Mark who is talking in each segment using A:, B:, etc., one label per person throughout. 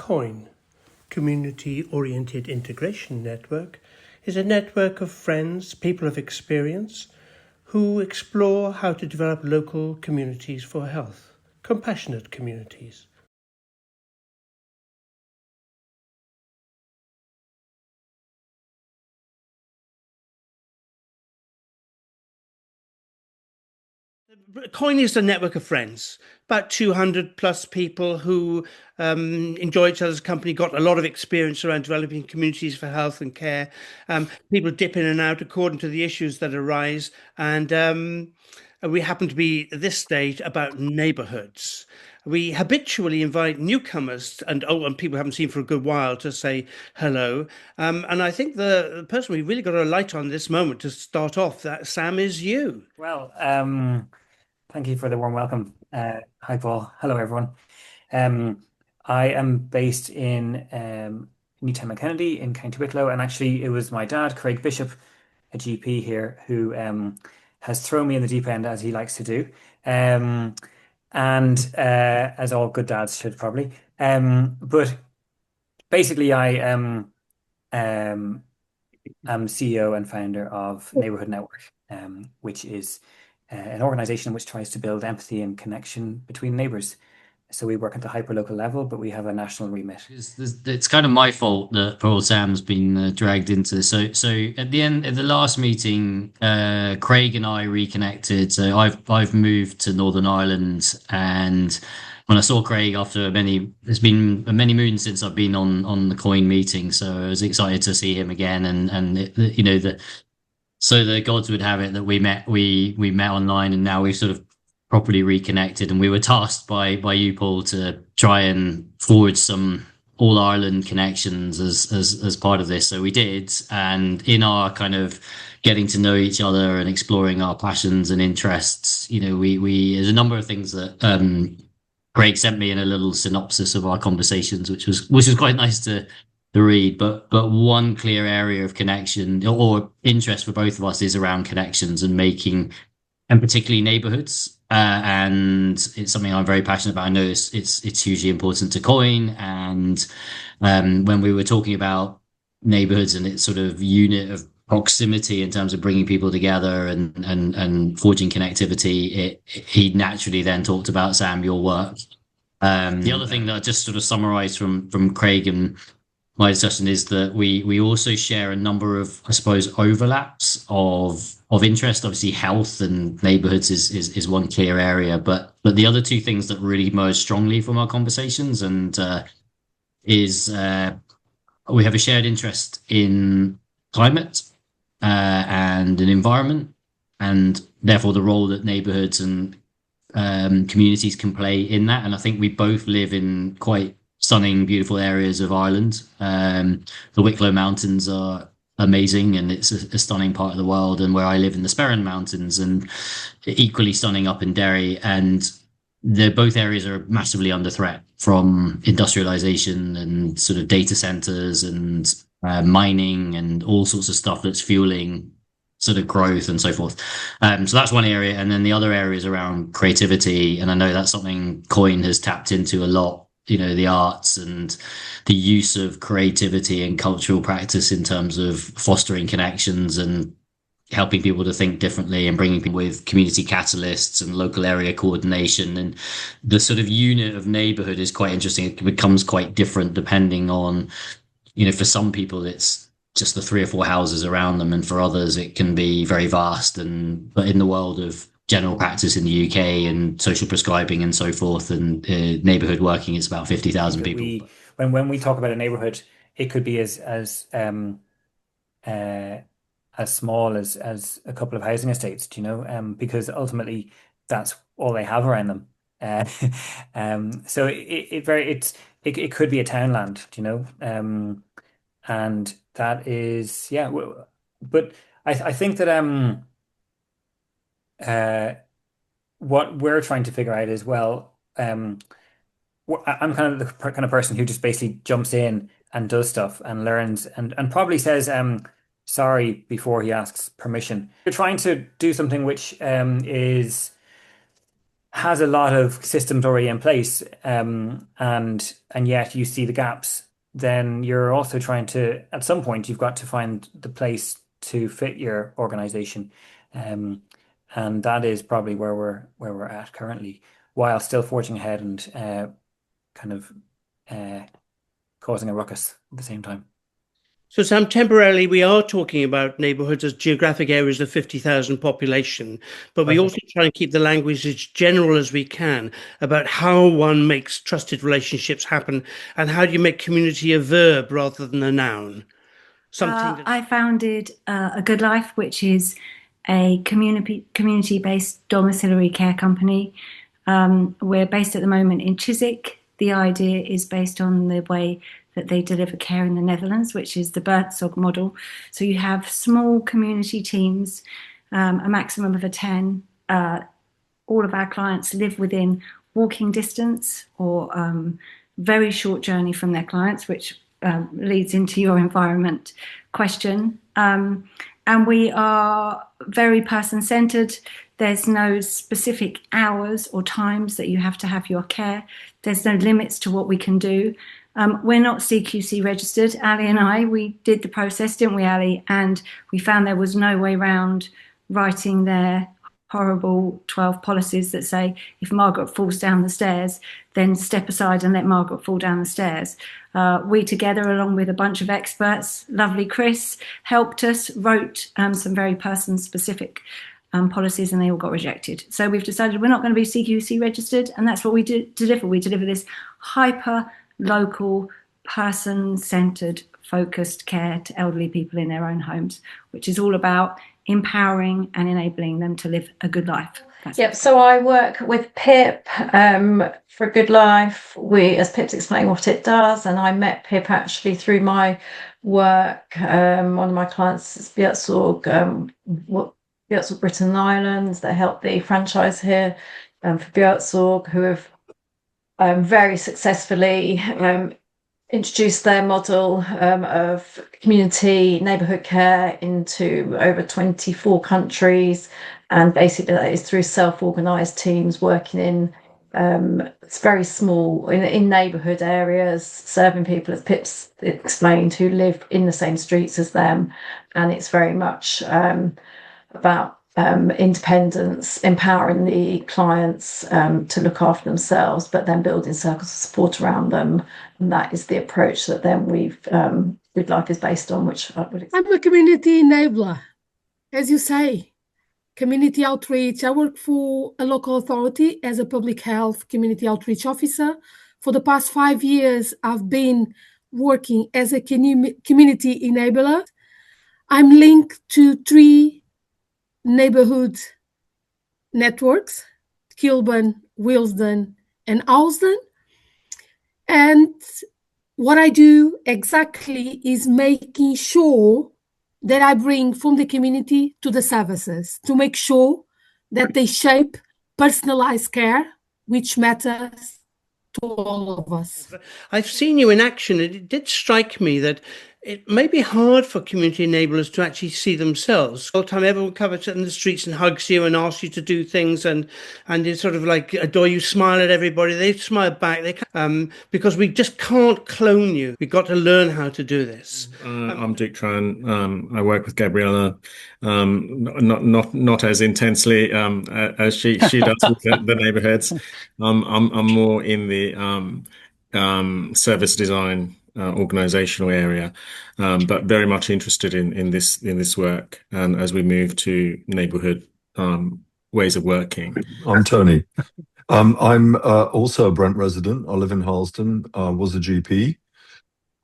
A: COIN, Community-Oriented Integration Network, is a network of friends, people of experience, who explore how to develop local communities for health, compassionate communities. COIN is a network of friends, about 200 plus people who enjoy each other's company, got a lot of experience around developing communities for health and care. People dip in and out according to the issues that arise. And we happen to be at this stage about neighborhoods. We habitually invite newcomers and people we haven't seen for a good while to say hello. And I think the person we really got a light on this moment to start off, that Sam, is you.
B: Well, thank you for the warm welcome. Hi, Paul. Hello, everyone. I am based in Newtown and Kennedy in County Wicklow, and actually, it was my dad, Craig Bishop, a GP here, who has thrown me in the deep end as he likes to do, and as all good dads should probably. But basically, I'm CEO and founder of Neighborhood Network, which is an organization which tries to build empathy and connection between neighbors. So we work at the hyperlocal level, but we have a national remit.
C: It's kind of my fault that poor Sam's been dragged into this. So at the end of the last meeting, Craig and I reconnected. So I've moved to Northern Ireland, and when I saw Craig after it's been many moons since I've been on the COIN meeting. So I was excited to see him again, so the gods would have it that we met online, and now we've sort of properly reconnected, and we were tasked by you, Paul, to try and forward some all Ireland connections as part of this. So we did, and in our kind of getting to know each other and exploring our passions and interests, we there's a number of things that Craig sent me in a little synopsis of our conversations, which was quite nice to read. But one clear area of connection or interest for both of us is around connections and making, and particularly neighborhoods. And it's something I'm very passionate about. I know it's hugely important to COIN. And when we were talking about neighborhoods and its sort of unit of proximity in terms of bringing people together and forging connectivity, he naturally then talked about, Sam, your work. The other thing that I just sort of summarized from Craig and my discussion is that we also share a number of, I suppose, overlaps of interest. Obviously, health and neighborhoods is one clear area, but the other two things that really emerge strongly from our conversations is we have a shared interest in climate and an environment, and therefore the role that neighborhoods and communities can play in that. And I think we both live in quite stunning, beautiful areas of Ireland. The Wicklow Mountains are amazing, and it's a stunning part of the world. And where I live in the Sperrin Mountains, and equally stunning up in Derry. And both areas are massively under threat from industrialization and sort of data centers and mining and all sorts of stuff that's fueling sort of growth and so forth. So that's one area. And then the other area is around creativity. And I know that's something COIN has tapped into a lot, the arts and the use of creativity and cultural practice in terms of fostering connections and helping people to think differently and bringing people with community catalysts and local area coordination. And the sort of unit of neighborhood is quite interesting. It becomes quite different depending on, for some people, it's just the 3 or 4 houses around them. And for others, it can be very vast. But in the world of general practice in the UK and social prescribing and so forth, and neighborhood working, it's about 50,000 people.
B: When we talk about a neighborhood, it could be as small as a couple of housing estates, because ultimately that's all they have around them. So it could be a townland, and that is, yeah. But I think that what we're trying to figure out is, well, I'm kind of the kind of person who just basically jumps in and does stuff and learns and probably says sorry before he asks permission. We're trying to do something which is has a lot of systems already in place, and yet you see the gaps, then you're also trying to, at some point, you've got to find the place to fit your organization, and that is probably where we're at currently, while still forging ahead and kind of causing a ruckus at the same time.
A: So, Sam, temporarily we are talking about neighbourhoods as geographic areas of 50,000 population, but we also try and keep the language as general as we can about how one makes trusted relationships happen and how do you make community a verb rather than a noun.
D: I founded A Good Life, which is a community-based domiciliary care company. We're based at the moment in Chiswick. The idea is based on the way that they deliver care in the Netherlands, which is the Buurtzorg model. So you have small community teams, a maximum of 10. All of our clients live within walking distance or very short journey from their clients, which leads into your environment question. And we are very person-centered. There's no specific hours or times that you have to have your care. There's no limits to what we can do. We're not CQC registered. Ali and I, we did the process, didn't we, Ali? And we found there was no way around writing their horrible 12 policies that say, if Margaret falls down the stairs, then step aside and let Margaret fall down the stairs. We together, along with a bunch of experts, lovely Chris, helped us, wrote some very person-specific policies, and they all got rejected. So we've decided we're not going to be CQC registered, and that's what we deliver. We deliver this hyper-local, person-centered, focused care to elderly people in their own homes, which is all about empowering and enabling them to live a good life.
E: Yep. So I work with Pip for a Good Life. As Pip's explained what it does, and I met Pip actually through my work. One of my clients is Buurtzorg, Buurtzorg Britain and Ireland. They help the franchise here for Buurtzorg, who have very successfully introduced their model of community neighbourhood care into over 24 countries, and basically that is through self-organised teams working in it's very small in neighbourhood areas, serving people, as Pip's explained, who live in the same streets as them, and it's very much about independence, empowering the clients to look after themselves, but then building circles of support around them. And that is the approach that then Good Life is based on, which I would
F: I'm a community enabler, as you say, community outreach. I work for a local authority as a public health community outreach officer. For the past 5 years, I've been working as a community enabler. I'm linked to 3 neighborhood networks, Kilburn, Willesden, and Alsden. And what I do exactly is making sure that I bring from the community to the services to make sure that they shape personalized care, which matters to all of us.
A: I've seen you in action, and it did strike me that it may be hard for community enablers to actually see themselves. All the time, everyone comes in the streets and hugs you and asks you to do things, and it's sort of like adore you, smile at everybody. They smile back. Because we just can't clone you. We've got to learn how to do this.
G: I'm Dick Tran. I work with Gabriella, not as intensely as she does with the neighborhoods. I'm more in the service design organizational area, but very much interested in this work, and as we move to neighborhood ways of working.
H: I'm Tony. I'm also a Brent resident. I live in Harlesden. I was a GP,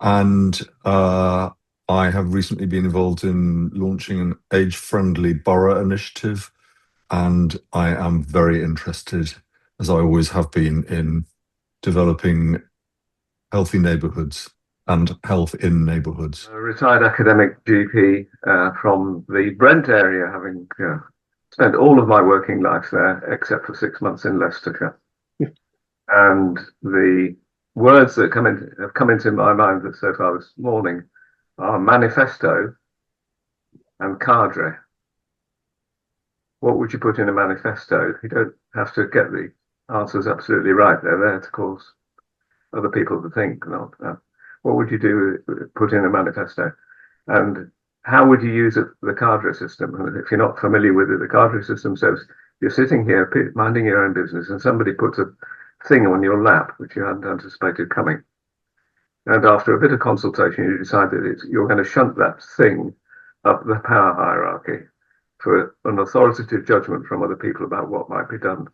H: and I have recently been involved in launching an age-friendly borough initiative, and I am very interested, as I always have been, in developing healthy neighbourhoods and health in neighbourhoods.
I: A retired academic GP from the Brent area, having spent all of my working life there, except for 6 months in Leicestershire. And the words that have come into my mind so far this morning are manifesto and cadre. What would you put in a manifesto? You don't have to get the answer's absolutely right. They're there to cause other people to think, not what would you do? Put in a manifesto, and how would you use the cadre system? And if you're not familiar with it, the cadre system says you're sitting here minding your own business, and somebody puts a thing on your lap which you hadn't anticipated coming. And after a bit of consultation, you decide that you're going to shunt that thing up the power hierarchy for an authoritative judgment from other people about what might be done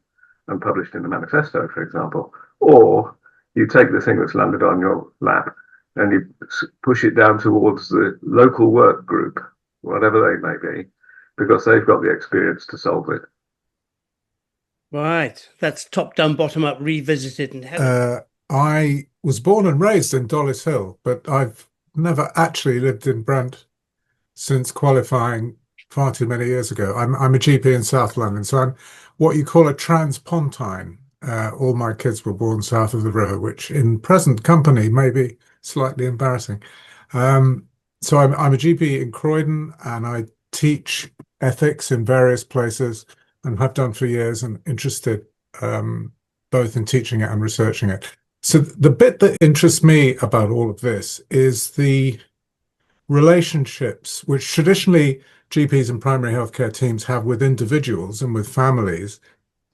I: and published in a manifesto, for example. Or you take the thing that's landed on your lap and you push it down towards the local work group, whatever they may be, because they've got the experience to solve it.
A: Right. That's top down, bottom up, revisited and held.
J: I was born and raised in Dollis Hill, but I've never actually lived in Brent since qualifying far too many years ago. I'm a GP in South London, so I'm what you call a transpontine. All my kids were born south of the river, which in present company may be slightly embarrassing. So I'm a GP in Croydon, and I teach ethics in various places and have done for years, and interested both in teaching it and researching it. So the bit that interests me about all of this is the relationships which traditionally GPs and primary healthcare teams have with individuals and with families,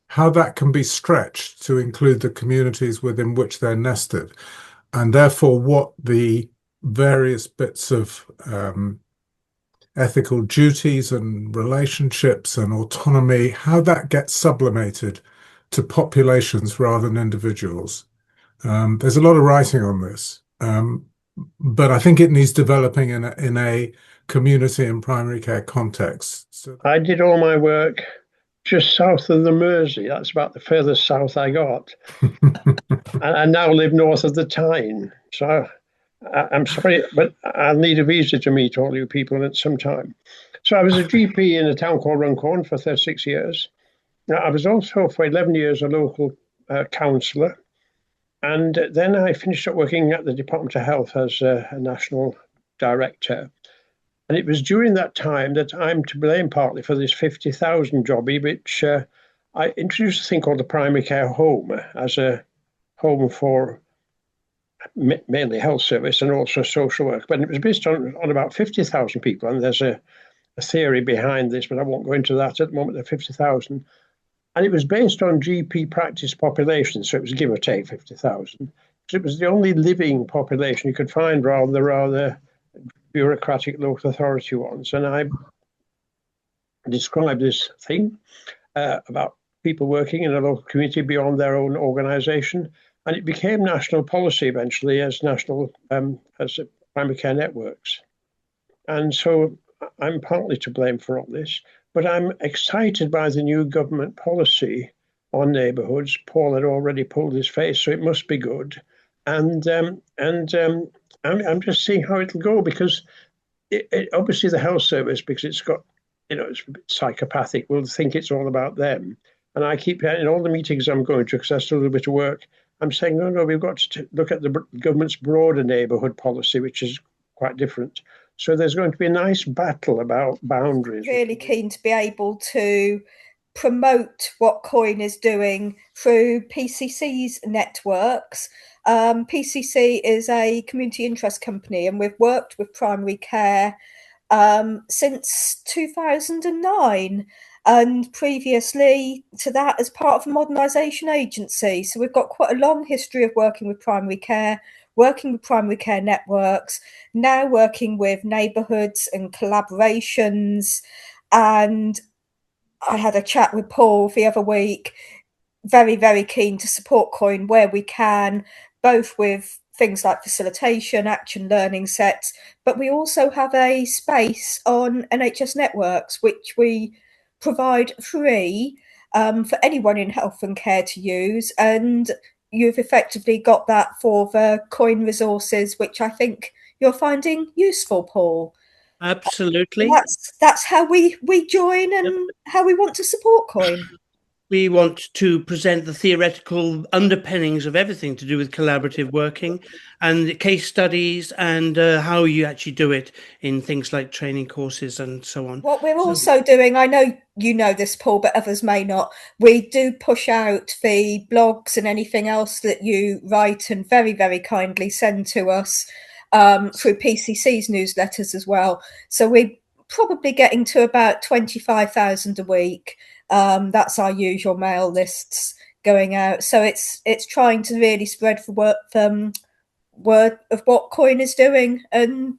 J: how that can be stretched to include the communities within which they're nested, and therefore what the various bits of ethical duties and relationships and autonomy, how that gets sublimated to populations rather than individuals. There's a lot of writing on this, but I think it needs developing in a community and primary care context. So
K: I did all my work just south of the Mersey. That's about the furthest south I got. and I now live north of the Tyne. So I'm sorry, but I'll need a visa to meet all you people at some time. So I was a GP in a town called Runcorn for 36 years. Now, I was also for 11 years a local councillor. And then I finished up working at the Department of Health as a national director. And it was during that time that I'm to blame partly for this 50,000 jobby, which I introduced a thing called the primary care home as a home for mainly health service and also social work. But it was based on about 50,000 people. And there's a theory behind this, but I won't go into that at the moment, the 50,000. And it was based on GP practice population, so it was give or take 50,000. So it was the only living population you could find rather than the rather bureaucratic local authority ones. And I described this thing about people working in a local community beyond their own organisation, and it became national policy eventually as national as primary care networks. And so I'm partly to blame for all this. But I'm excited by the new government policy on neighbourhoods. Paul had already pulled his face, so it must be good. And I'm just seeing how it'll go, because it obviously the health service, because it's got, it's a bit psychopathic, will think it's all about them. And I keep, in all the meetings I'm going to, because I still do a bit of work, I'm saying, no, we've got to look at the government's broader neighbourhood policy, which is quite different. So there's going to be a nice battle about boundaries.
L: Really keen to be able to promote what COIN is doing through PCC's networks. PCC is a community interest company, and we've worked with primary care since 2009. And previously to that, as part of a modernisation agency. So we've got quite a long history of working with primary care, working with primary care networks, now working with neighbourhoods and collaborations. And I had a chat with Paul the other week, very, very keen to support COIN where we can, both with things like facilitation, action learning sets, but we also have a space on NHS networks, which we provide free for anyone in health and care to use. And you've effectively got that for the COIN resources, which I think you're finding useful, Paul.
A: Absolutely.
L: That's how we join and how we want to support COIN.
A: We want to present the theoretical underpinnings of everything to do with collaborative working and the case studies and how you actually do it in things like training courses and so on.
L: What we're also doing, I know you know this, Paul, but others may not, we do push out the blogs and anything else that you write and very, very kindly send to us through PCC's newsletters as well. So we're probably getting to about 25,000 a week. That's our usual mail lists going out. So it's trying to really spread the word of what COIN is doing and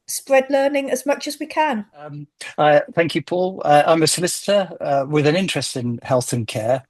L: spread learning as much as we can.
M: Thank you, Paul. I'm a solicitor with an interest in health and care.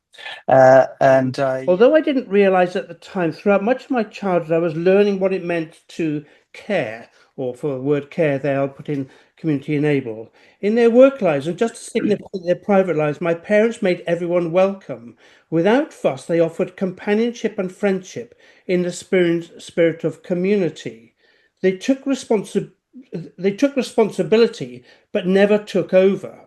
A: Although I didn't realise at the time, throughout much of my childhood, I was learning what it meant to care, or for the word care there, I'll put in community enable. In their work lives, and just as significant in their private lives, my parents made everyone welcome. Without fuss, they offered companionship and friendship in the spirit of community. They took responsibility, but never took over.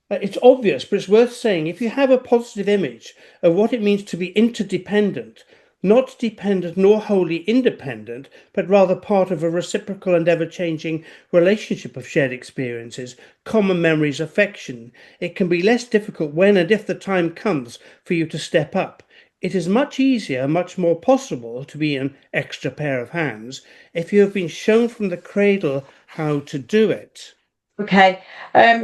A: It's obvious, but it's worth saying, if you have a positive image of what it means to be interdependent, not dependent nor wholly independent, but rather part of a reciprocal and ever-changing relationship of shared experiences, common memories, affection, it can be less difficult when and if the time comes for you to step up. It is much easier, much more possible to be an extra pair of hands if you have been shown from the cradle how to do it.
E: Okay,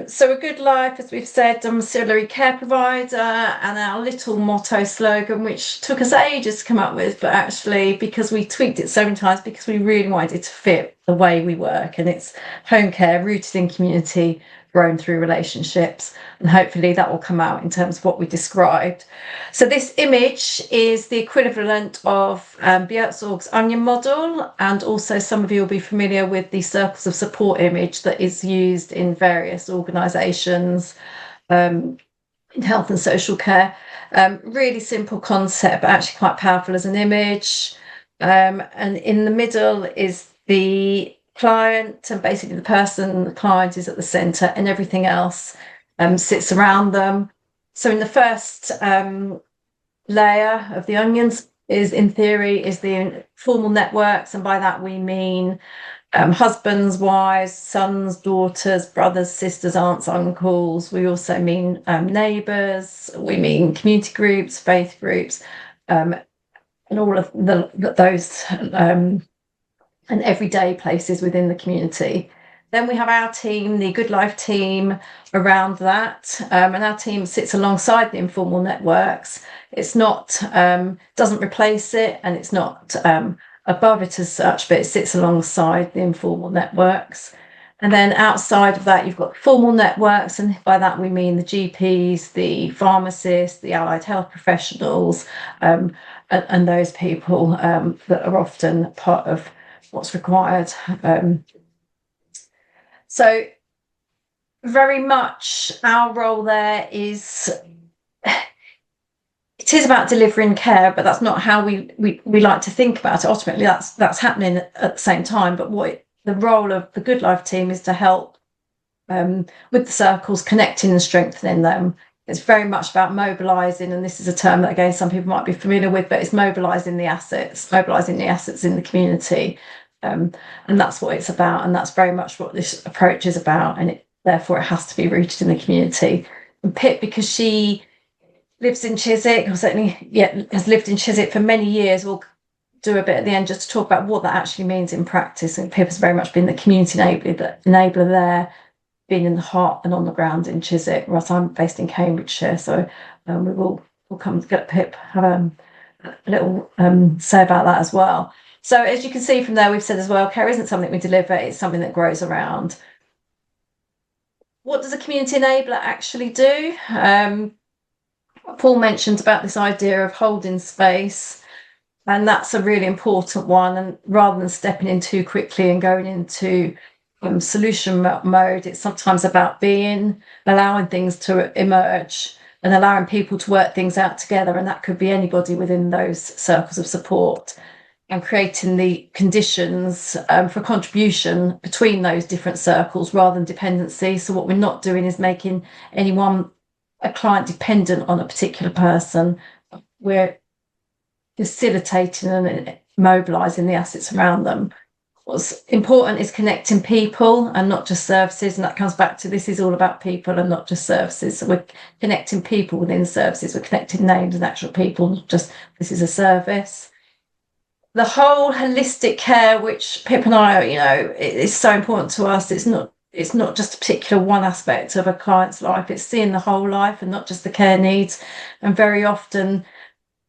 E: so A Good Life, as we've said, domiciliary care provider, and our little motto slogan, which took us ages to come up with, but actually because we tweaked it so many times because we really wanted it to fit the way we work, and it's home care rooted in community, grown through relationships, and hopefully that will come out in terms of what we described. So this image is the equivalent of Bjertzorg's onion model, and also some of you will be familiar with the circles of support image that is used in various organisations in health and social care. Really simple concept, but actually quite powerful as an image. And in the middle is the client, and basically the client is at the centre, and everything else sits around them. So in the first layer of the onions is, in theory, is the formal networks, and by that we mean husbands, wives, sons, daughters, brothers, sisters, aunts, uncles. We also mean neighbours, we mean community groups, faith groups, and all of those and everyday places within the community. Then we have our team, the Good Life team, around that, and our team sits alongside the informal networks. It's not, doesn't replace it, and it's not above it as such, but it sits alongside the informal networks. And then outside of that, you've got formal networks, and by that we mean the GPs, the pharmacists, the allied health professionals, and those people that are often part of what's required. So very much our role there is, it is about delivering care, but that's not how we like to think about it. Ultimately, that's happening at the same time. But the role of the Good Life team is to help with the circles, connecting and strengthening them. It's very much about mobilising, and this is a term that, again, some people might be familiar with, but it's mobilising the assets in the community. And that's what it's about, and that's very much what this approach is about, and therefore it has to be rooted in the community. And Pip, because she lives in Chiswick, or certainly has lived in Chiswick for many years, will do a bit at the end just to talk about what that actually means in practice. And Pip has very much been the community enabler there, being in the heart and on the ground in Chiswick, whereas I'm based in Cambridgeshire. So we'll come to get Pip, have a little say about that as well. So as you can see from there, we've said as well, care isn't something we deliver, it's something that grows around. What does a community enabler actually do? Paul mentioned about this idea of holding space, and that's a really important one. And rather than stepping in too quickly and going into solution mode, it's sometimes about allowing things to emerge and allowing people to work things out together. And that could be anybody within those circles of support, and creating the conditions for contribution between those different circles rather than dependency. So what we're not doing is making any one a client dependent on a particular person. We're facilitating and mobilising the assets around them. What's important is connecting people and not just services, and that comes back to this is all about people and not just services. So we're connecting people within services, we're connecting names and actual people, not just this is a service. The whole holistic care, which Pip and I, it is so important to us. It's not just a particular one aspect of a client's life, it's seeing the whole life and not just the care needs. And very often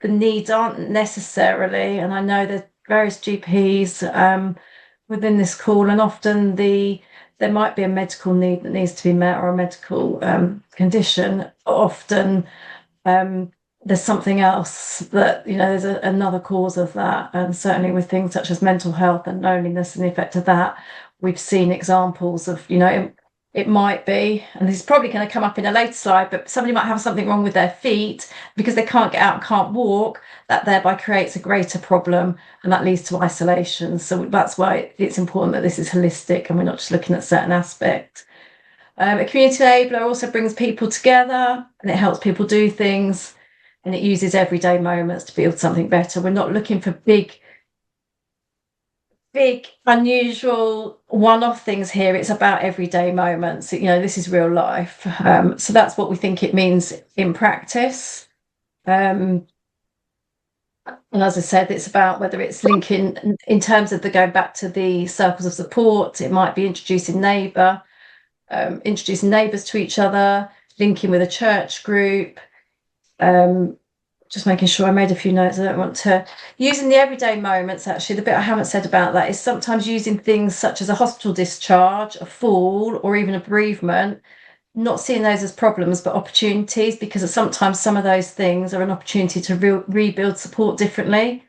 E: the needs aren't necessarily, and I know there's various GPs within this call, and often there might be a medical need that needs to be met or a medical condition. Often there's something else that, there's another cause of that. And certainly with things such as mental health and loneliness and the effect of that, we've seen examples of, it might be, and this is probably going to come up in a later slide, but somebody might have something wrong with their feet because they can't get out and can't walk. That thereby creates a greater problem, and that leads to isolation. So that's why it's important that this is holistic and we're not just looking at certain aspects. A community enabler also brings people together and it helps people do things, and it uses everyday moments to build something better. We're not looking for big, unusual one-off things here. It's about everyday moments. This is real life. So that's what we think it means in practice. And as I said, it's about whether it's linking in terms of going back to the circles of support. It might be introducing neighbours to each other, linking with a church group, just making sure I made a few notes. I don't want to using the everyday moments. Actually, the bit I haven't said about that is sometimes using things such as a hospital discharge, a fall, or even a bereavement, not seeing those as problems but opportunities, because sometimes some of those things are an opportunity to rebuild support differently.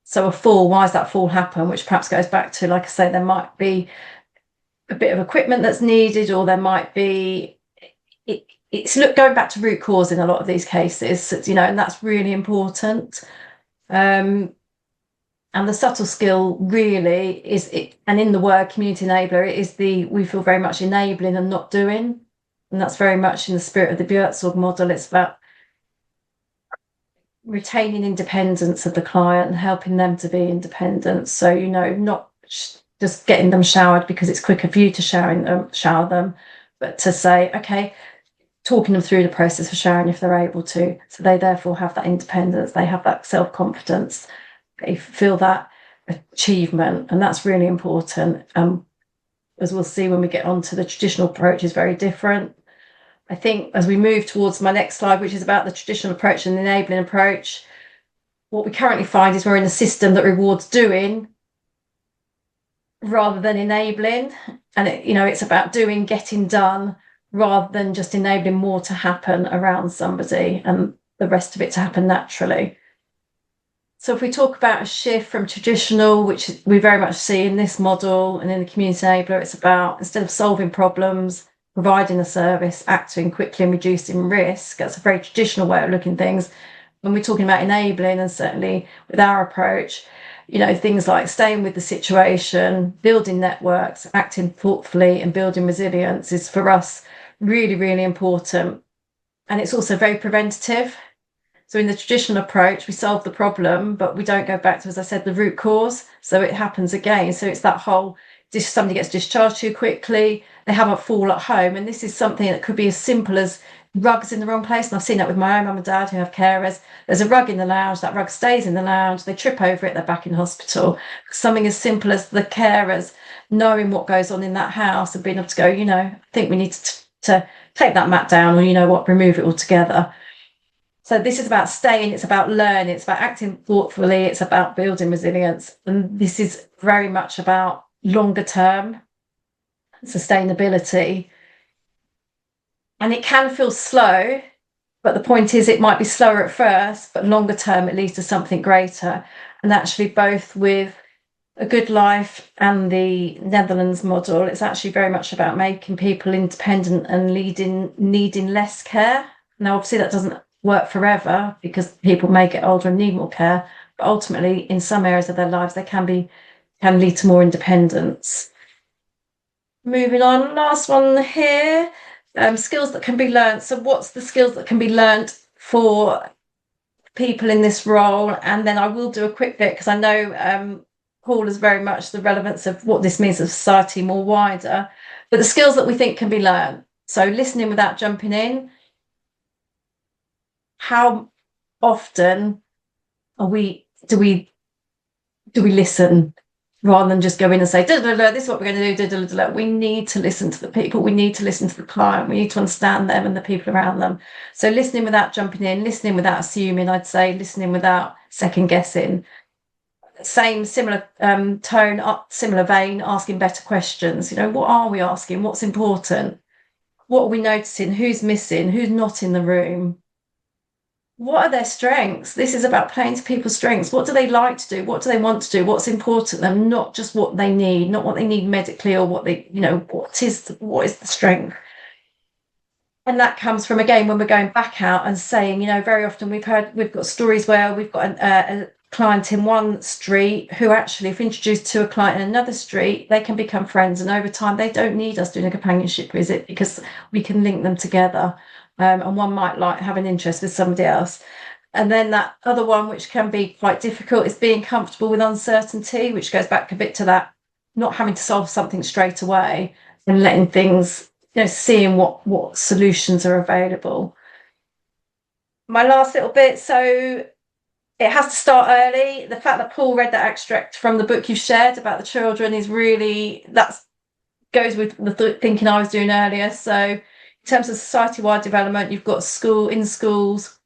E: So a fall, why does that fall happen? Which perhaps goes back to, like I say, there might be a bit of equipment that's needed, or there might be it's going back to root cause in a lot of these cases, and that's really important. And the subtle skill really is it, and in the word community enabler, it is we feel very much enabling and not doing, and that's very much in the spirit of the Björtzorg model. It's about retaining independence of the client and helping them to be independent. So not just getting them showered because it's quicker for you to shower them, but to say, okay, talking them through the process for showering if they're able to. So they therefore have that independence, they have that self-confidence, they feel that achievement, and that's really important. As we'll see when we get on to the traditional approach, is very different. I think as we move towards my next slide, which is about the traditional approach and the enabling approach, what we currently find is we're in a system that rewards doing rather than enabling. And it's about doing, getting done, rather than just enabling more to happen around somebody and the rest of it to happen naturally. So if we talk about a shift from traditional, which we very much see in this model and in the community enabler, it's about, instead of solving problems, providing a service, acting quickly and reducing risk. That's a very traditional way of looking at things. When we're talking about enabling, and certainly with our approach, things like staying with the situation, building networks, acting thoughtfully and building resilience is for us really, really important. And it's also very preventative. So in the traditional approach, we solve the problem, but we don't go back to, as I said, the root cause. So it happens again. So it's that whole, somebody gets discharged too quickly, they have a fall at home. And this is something that could be as simple as rugs in the wrong place. And I've seen that with my own mum and dad who have carers. There's a rug in the lounge, that rug stays in the lounge, they trip over it, they're back in hospital. Something as simple as the carers knowing what goes on in that house and being able to go, I think we need to take that mat down, or remove it altogether. So this is about staying, it's about learning, it's about acting thoughtfully, it's about building resilience. And this is very much about longer term sustainability. And it can feel slow, but the point is it might be slower at first, but longer term it leads to something greater. And actually both with A Good Life and the Netherlands model, it's actually very much about making people independent and needing less care. Now, obviously that doesn't work forever because people may get older and need more care, but ultimately in some areas of their lives they can lead to more independence. Moving on, last one here, skills that can be learnt. So what's the skills that can be learnt for people in this role? And then I will do a quick bit, because I know Paul is very much the relevance of what this means to society more wider, but the skills that we think can be learnt. So listening without jumping in. How often do we listen rather than just go in and say, this is what we're going to do. We need to listen to the people. We need to listen to the client. We need to understand them and the people around them. So listening without jumping in, listening without assuming, I'd say listening without second guessing. Similar tone, similar vein, asking better questions. What are we asking? What's important? What are we noticing? Who's missing? Who's not in the room? What are their strengths? This is about playing to people's strengths. What do they like to do? What do they want to do? What's important to them? Not just what they need, not what they need medically, or what they, what is the strength? And that comes from, again, when we're going back out and saying, very often we've got stories where we've got a client in one street who actually, if introduced to a client in another street, they can become friends. And over time, they don't need us doing a companionship visit, because we can link them together. And one might have an interest with somebody else. And then that other one, which can be quite difficult, is being comfortable with uncertainty, which goes back a bit to that not having to solve something straight away and letting things, seeing what solutions are available. My last little bit, so it has to start early. The fact that Paul read that extract from the book you shared about the children is really, that goes with the thinking I was doing earlier. So in terms of society-wide development, you've got schools.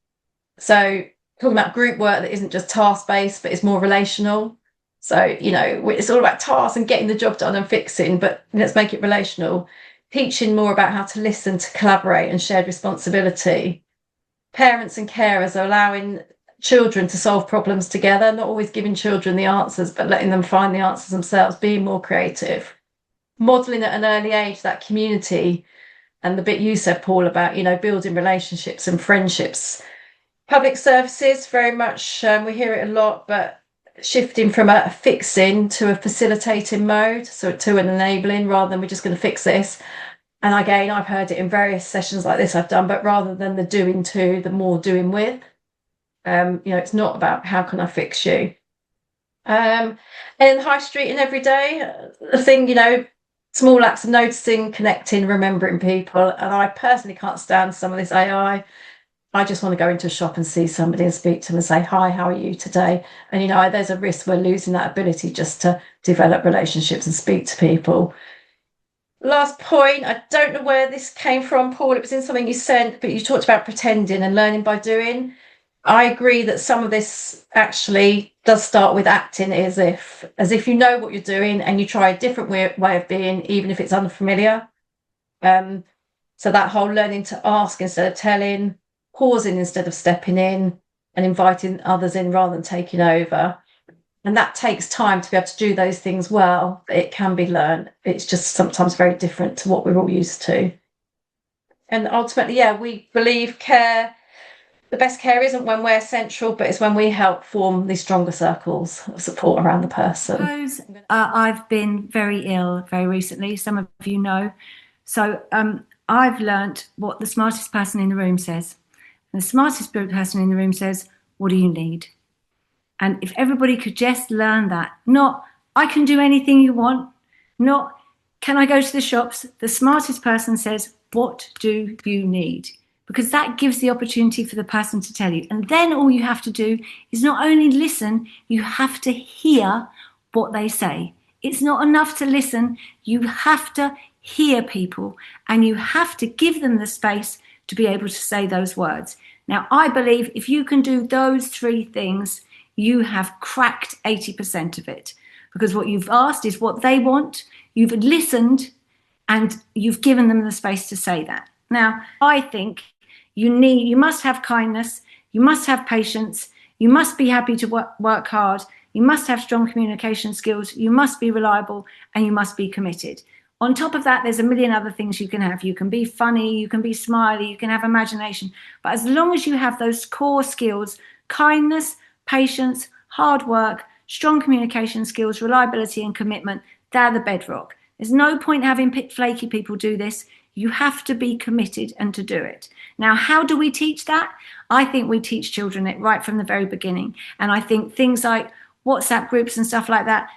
E: So talking about group work that isn't just task-based, but is more relational. So, it's all about tasks and getting the job done and fixing, but let's make it relational. Teaching more about how to listen, to collaborate, and shared responsibility. Parents and carers are allowing children to solve problems together, not always giving children the answers, but letting them find the answers themselves, being more creative. Modelling at an early age that community. And the bit you said, Paul, about, building relationships and friendships. Public services, very much, we hear it a lot, but shifting from a fixing to a facilitating mode, so to an enabling, rather than we're just going to fix this. And again, I've heard it in various sessions like this I've done, but rather than the doing to, the more doing with. It's not about how can I fix you. And high street and every day, the thing, small acts of noticing, connecting, remembering people. And I personally can't stand some of this AI. I just want to go into a shop and see somebody and speak to them and say, hi, how are you today? And, there's a risk we're losing that ability just to develop relationships and speak to people. Last point, I don't know where this came from, Paul. It was in something you sent, but you talked about pretending and learning by doing. I agree that some of this actually does start with acting as if you know what you're doing and you try a different way of being, even if it's unfamiliar. So that whole learning to ask instead of telling, pausing instead of stepping in, and inviting others in rather than taking over. And that takes time to be able to do those things well, but it can be learned. It's just sometimes very different to what we're all used to. And ultimately, we believe the best care isn't when we're central, but it's when we help form these stronger circles of support around the person.
D: I suppose I've been very ill very recently, some of you know. So I've learnt what the smartest person in the room says. And the smartest person in the room says, what do you need? And if everybody could just learn that, not, I can do anything you want, not, can I go to the shops? The smartest person says, what do you need? Because that gives the opportunity for the person to tell you. And then all you have to do is not only listen, you have to hear what they say. It's not enough to listen. You have to hear people, and you have to give them the space to be able to say those words. Now, I believe if you can do those three things, you have cracked 80% of it, because what you've asked is what they want. You've listened and you've given them the space to say that. Now, I think you must have kindness, you must have patience, you must be happy to work hard, you must have strong communication skills, you must be reliable, and you must be committed. On top of that, there's a million other things you can have. You can be funny, you can be smiley, you can have imagination. But as long as you have those core skills, kindness, patience, hard work, strong communication skills, reliability and commitment, they're the bedrock. There's no point having flaky people do this. You have to be committed and to do it. Now, how do we teach that? I think we teach children it right from the very beginning. And I think things like WhatsApp groups and stuff like that,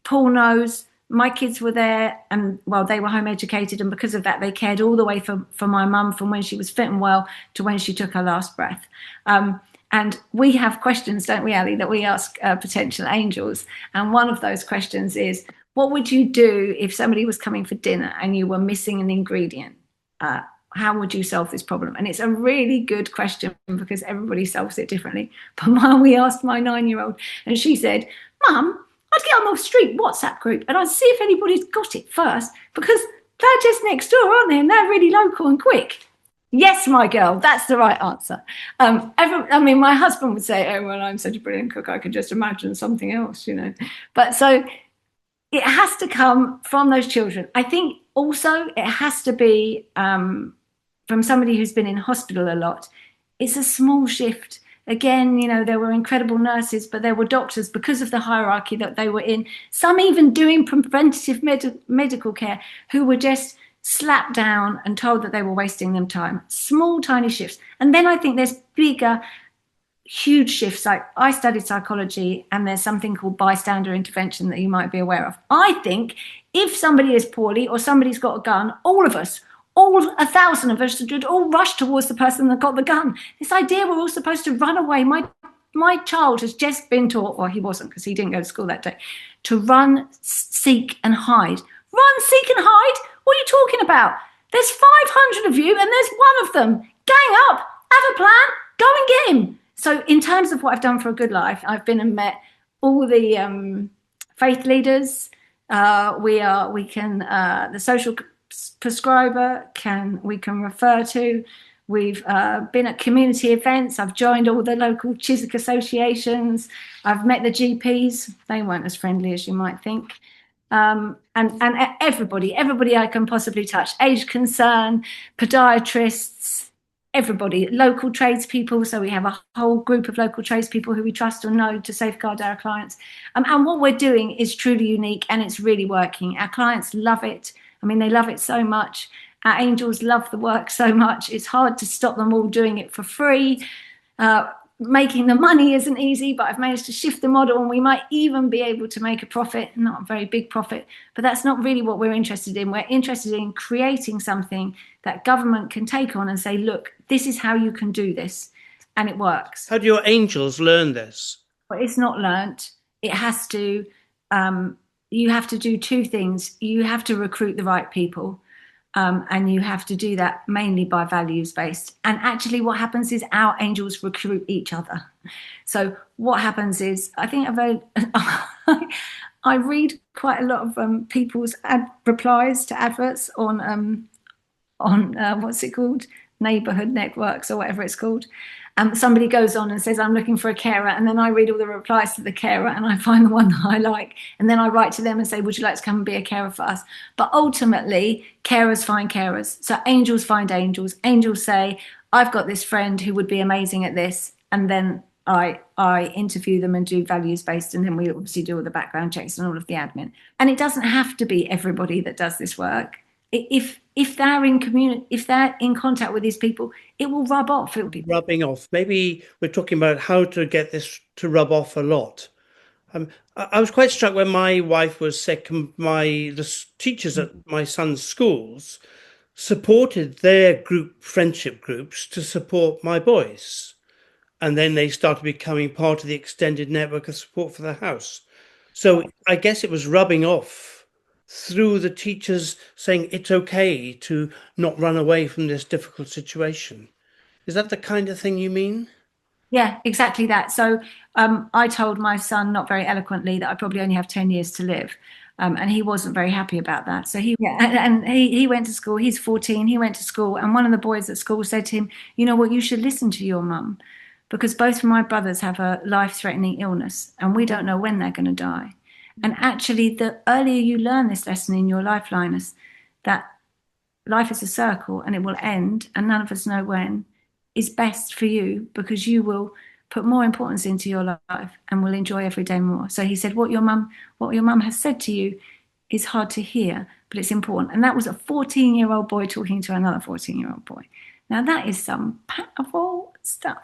D: Paul knows. My kids were there, and well, they were home educated, and because of that, they cared all the way for my mum from when she was fit and well to when she took her last breath. And we have questions, don't we, Ali, that we ask potential angels. And one of those questions is, what would you do if somebody was coming for dinner and you were missing an ingredient? How would you solve this problem? And it's a really good question because everybody solves it differently. But we asked my 9-year-old, and she said, Mum, I'd get on the street WhatsApp group and I'd see if anybody's got it first, because they're just next door, aren't they? And they're really local and quick. Yes, my girl, that's the right answer. My husband would say, oh, well, I'm such a brilliant cook, I could just imagine something else, But so it has to come from those children. I think also it has to be from somebody who's been in hospital a lot. It's a small shift. Again, there were incredible nurses, but there were doctors, because of the hierarchy that they were in, some even doing preventative medical care, who were just slapped down and told that they were wasting them time. Small, tiny shifts. And then I think there's bigger, huge shifts. Like, I studied psychology, and there's something called bystander intervention that you might be aware of. I think if somebody is poorly or somebody's got a gun, all of us, all 1,000 of us should all rush towards the person that got the gun. This idea we're all supposed to run away. My child has just been taught, or he wasn't because he didn't go to school that day, to run, seek and hide. Run, seek and hide? What are you talking about? There's 500 of you and there's one of them. Gang up, have a plan, go and get him. So in terms of what I've done for a good life, I've been and met all the faith leaders. The social prescriber we can refer to. We've been at community events. I've joined all the local Chiswick associations. I've met the GPs. They weren't as friendly as you might think. And everybody I can possibly touch. Age concern, podiatrists, everybody, local tradespeople. So we have a whole group of local tradespeople who we trust or know to safeguard our clients. And what we're doing is truly unique, and it's really working. Our clients love it. I mean, they love it so much. Our angels love the work so much. It's hard to stop them all doing it for free. Making the money isn't easy, but I've managed to shift the model, and we might even be able to make a profit, not a very big profit, but that's not really what we're interested in. We're interested in creating something that government can take on and say, look, this is how you can do this, and it works.
A: How do your angels learn this?
D: Well, it's not learnt. It has to, you have to do two things. You have to recruit the right people. And you have to do that mainly by values based. And actually what happens is our angels recruit each other. So what happens is, I think I read quite a lot of people's replies to adverts on what's it called? Neighborhood networks or whatever it's called. Somebody goes on and says, I'm looking for a carer. And then I read all the replies to the carer and I find the one that I like. And then I write to them and say, would you like to come and be a carer for us? But ultimately, carers find carers. So angels find angels. Angels say, I've got this friend who would be amazing at this. And then I interview them and do values based. And then we obviously do all the background checks and all of the admin. And it doesn't have to be everybody that does this work. If they're in contact with these people, it will rub off. It will be
A: rubbing off. Maybe we're talking about how to get this to rub off a lot. I was quite struck when my wife was sick, and the teachers at my son's schools supported their friendship groups to support my boys. And then they started becoming part of the extended network of support for the house. So I guess it was rubbing off through the teachers saying it's okay to not run away from this difficult situation. Is that the kind of thing you mean?
D: Yeah, exactly that. So I told my son, not very eloquently, that I probably only have 10 years to live. And he wasn't very happy about that. So he went to school. He's 14. He went to school. And one of the boys at school said to him, you know what, you should listen to your mum, because both of my brothers have a life-threatening illness and we don't know when they're going to die. And actually, the earlier you learn this lesson in your lifeliners, that life is a circle and it will end and none of us know when, is best for you, because you will put more importance into your life and will enjoy every day more. So he said, what your mum has said to you is hard to hear, but it's important. And that was a 14-year-old boy talking to another 14-year-old boy. Now that is some powerful stuff.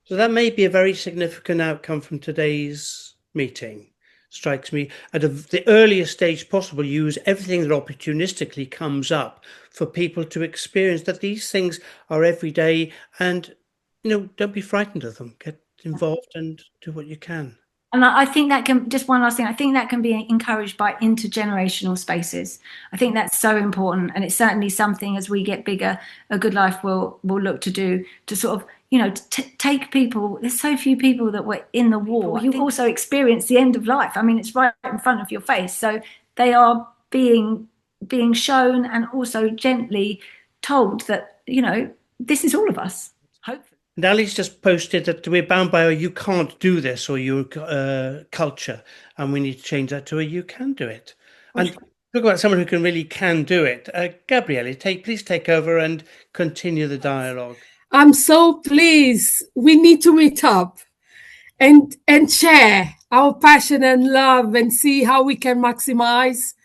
A: So that may be a very significant outcome from today's meeting. Strikes me at the earliest stage possible, use everything that opportunistically comes up for people to experience that these things are everyday, and don't be frightened of them. Get involved and do what you can.
D: And I think that can, just one last thing, I think that can be encouraged by intergenerational spaces. I think that's so important, and it's certainly something as we get bigger, A Good Life will look to do, to sort of take people. There's so few people that were in the war. You also experience the end of life. I mean, it's right in front of your face. So they are being shown and also gently told that, this is all of us, hopefully.
A: And Ali's just posted that we're bound by you can't do this or your culture, and we need to change that to a you can do it. And talk about someone who can do it. Gabriele, please take over and continue the dialogue.
F: I'm so pleased. We need to meet up and share our passion and love and see how we can maximize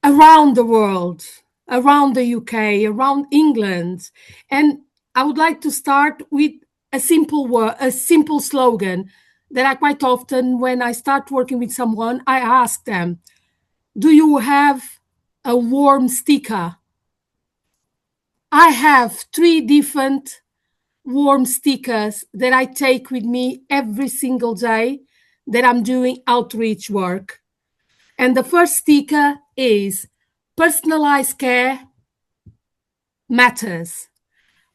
F: around the world, around the UK, around England. And I would like to start with a simple slogan that I quite often, when I start working with someone, I ask them, do you have a warm sticker? I have 3 different warm stickers that I take with me every single day that I'm doing outreach work. And the first sticker is personalized care matters.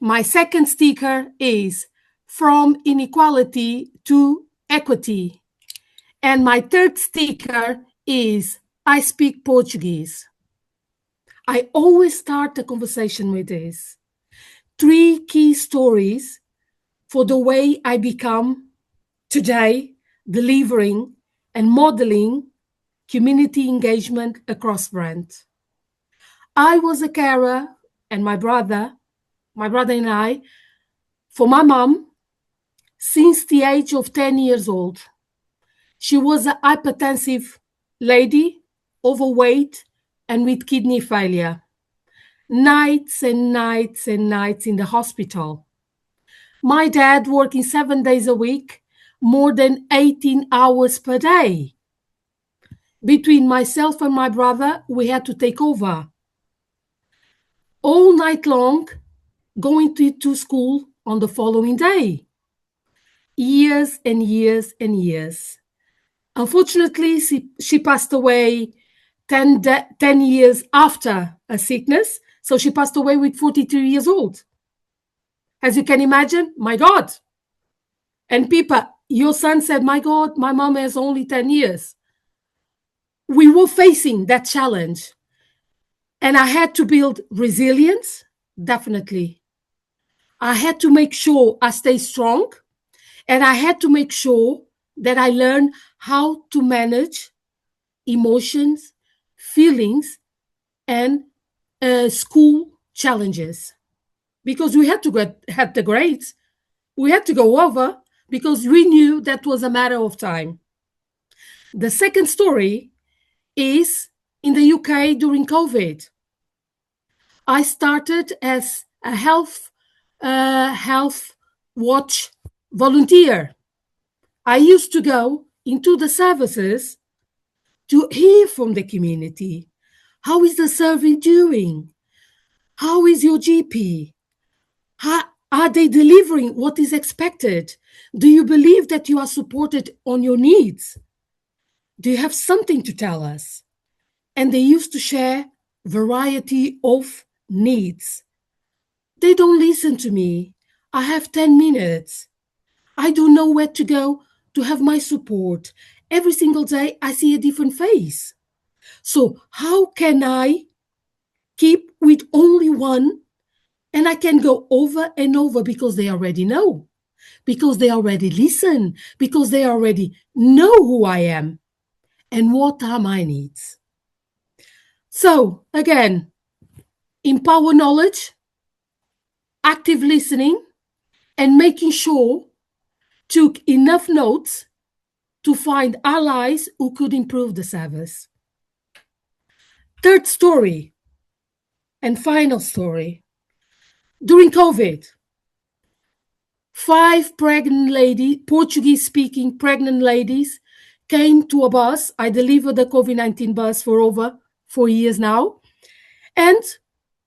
F: My second sticker is from inequality to equity. And my third sticker is I speak Portuguese. I always start the conversation with this. 3 key stories for the way I become today delivering and modeling community engagement across Brent. I was a carer, and my brother and I, for my mom, since the age of 10 years old. She was a hypertensive lady, overweight, and with kidney failure. Nights and nights and nights in the hospital. My dad working 7 days a week, more than 18 hours per day. Between myself and my brother, we had to take over. All night long, going to school on the following day. Years and years and years. Unfortunately, she passed away 10 years after a sickness. So she passed away with 42 years old. As you can imagine, my God. And Pippa, your son said, my God, my mom has only 10 years. We were facing that challenge. And I had to build resilience, definitely. I had to make sure I stay strong. And I had to make sure that I learn how to manage emotions, feelings, and school challenges. Because we had to have the grades. We had to go over because we knew that was a matter of time. The second story is in the UK during COVID. I started as a health watch volunteer. I used to go into the services to hear from the community. How is the survey doing? How is your GP? Are they delivering what is expected? Do you believe that you are supported on your needs? Do you have something to tell us? And they used to share variety of needs. They don't listen to me. I have 10 minutes. I don't know where to go to have my support. Every single day, I see a different face. So how can I keep with only one, and I can go over and over because they already know, because they already listen, because they already know who I am and what are my needs. So again, empower knowledge, active listening, and making sure took enough notes to find allies who could improve the service. Third story and final story. During COVID, 5 pregnant ladies, Portuguese-speaking pregnant ladies, came to a bus. I delivered the COVID-19 bus for over 4 years now. And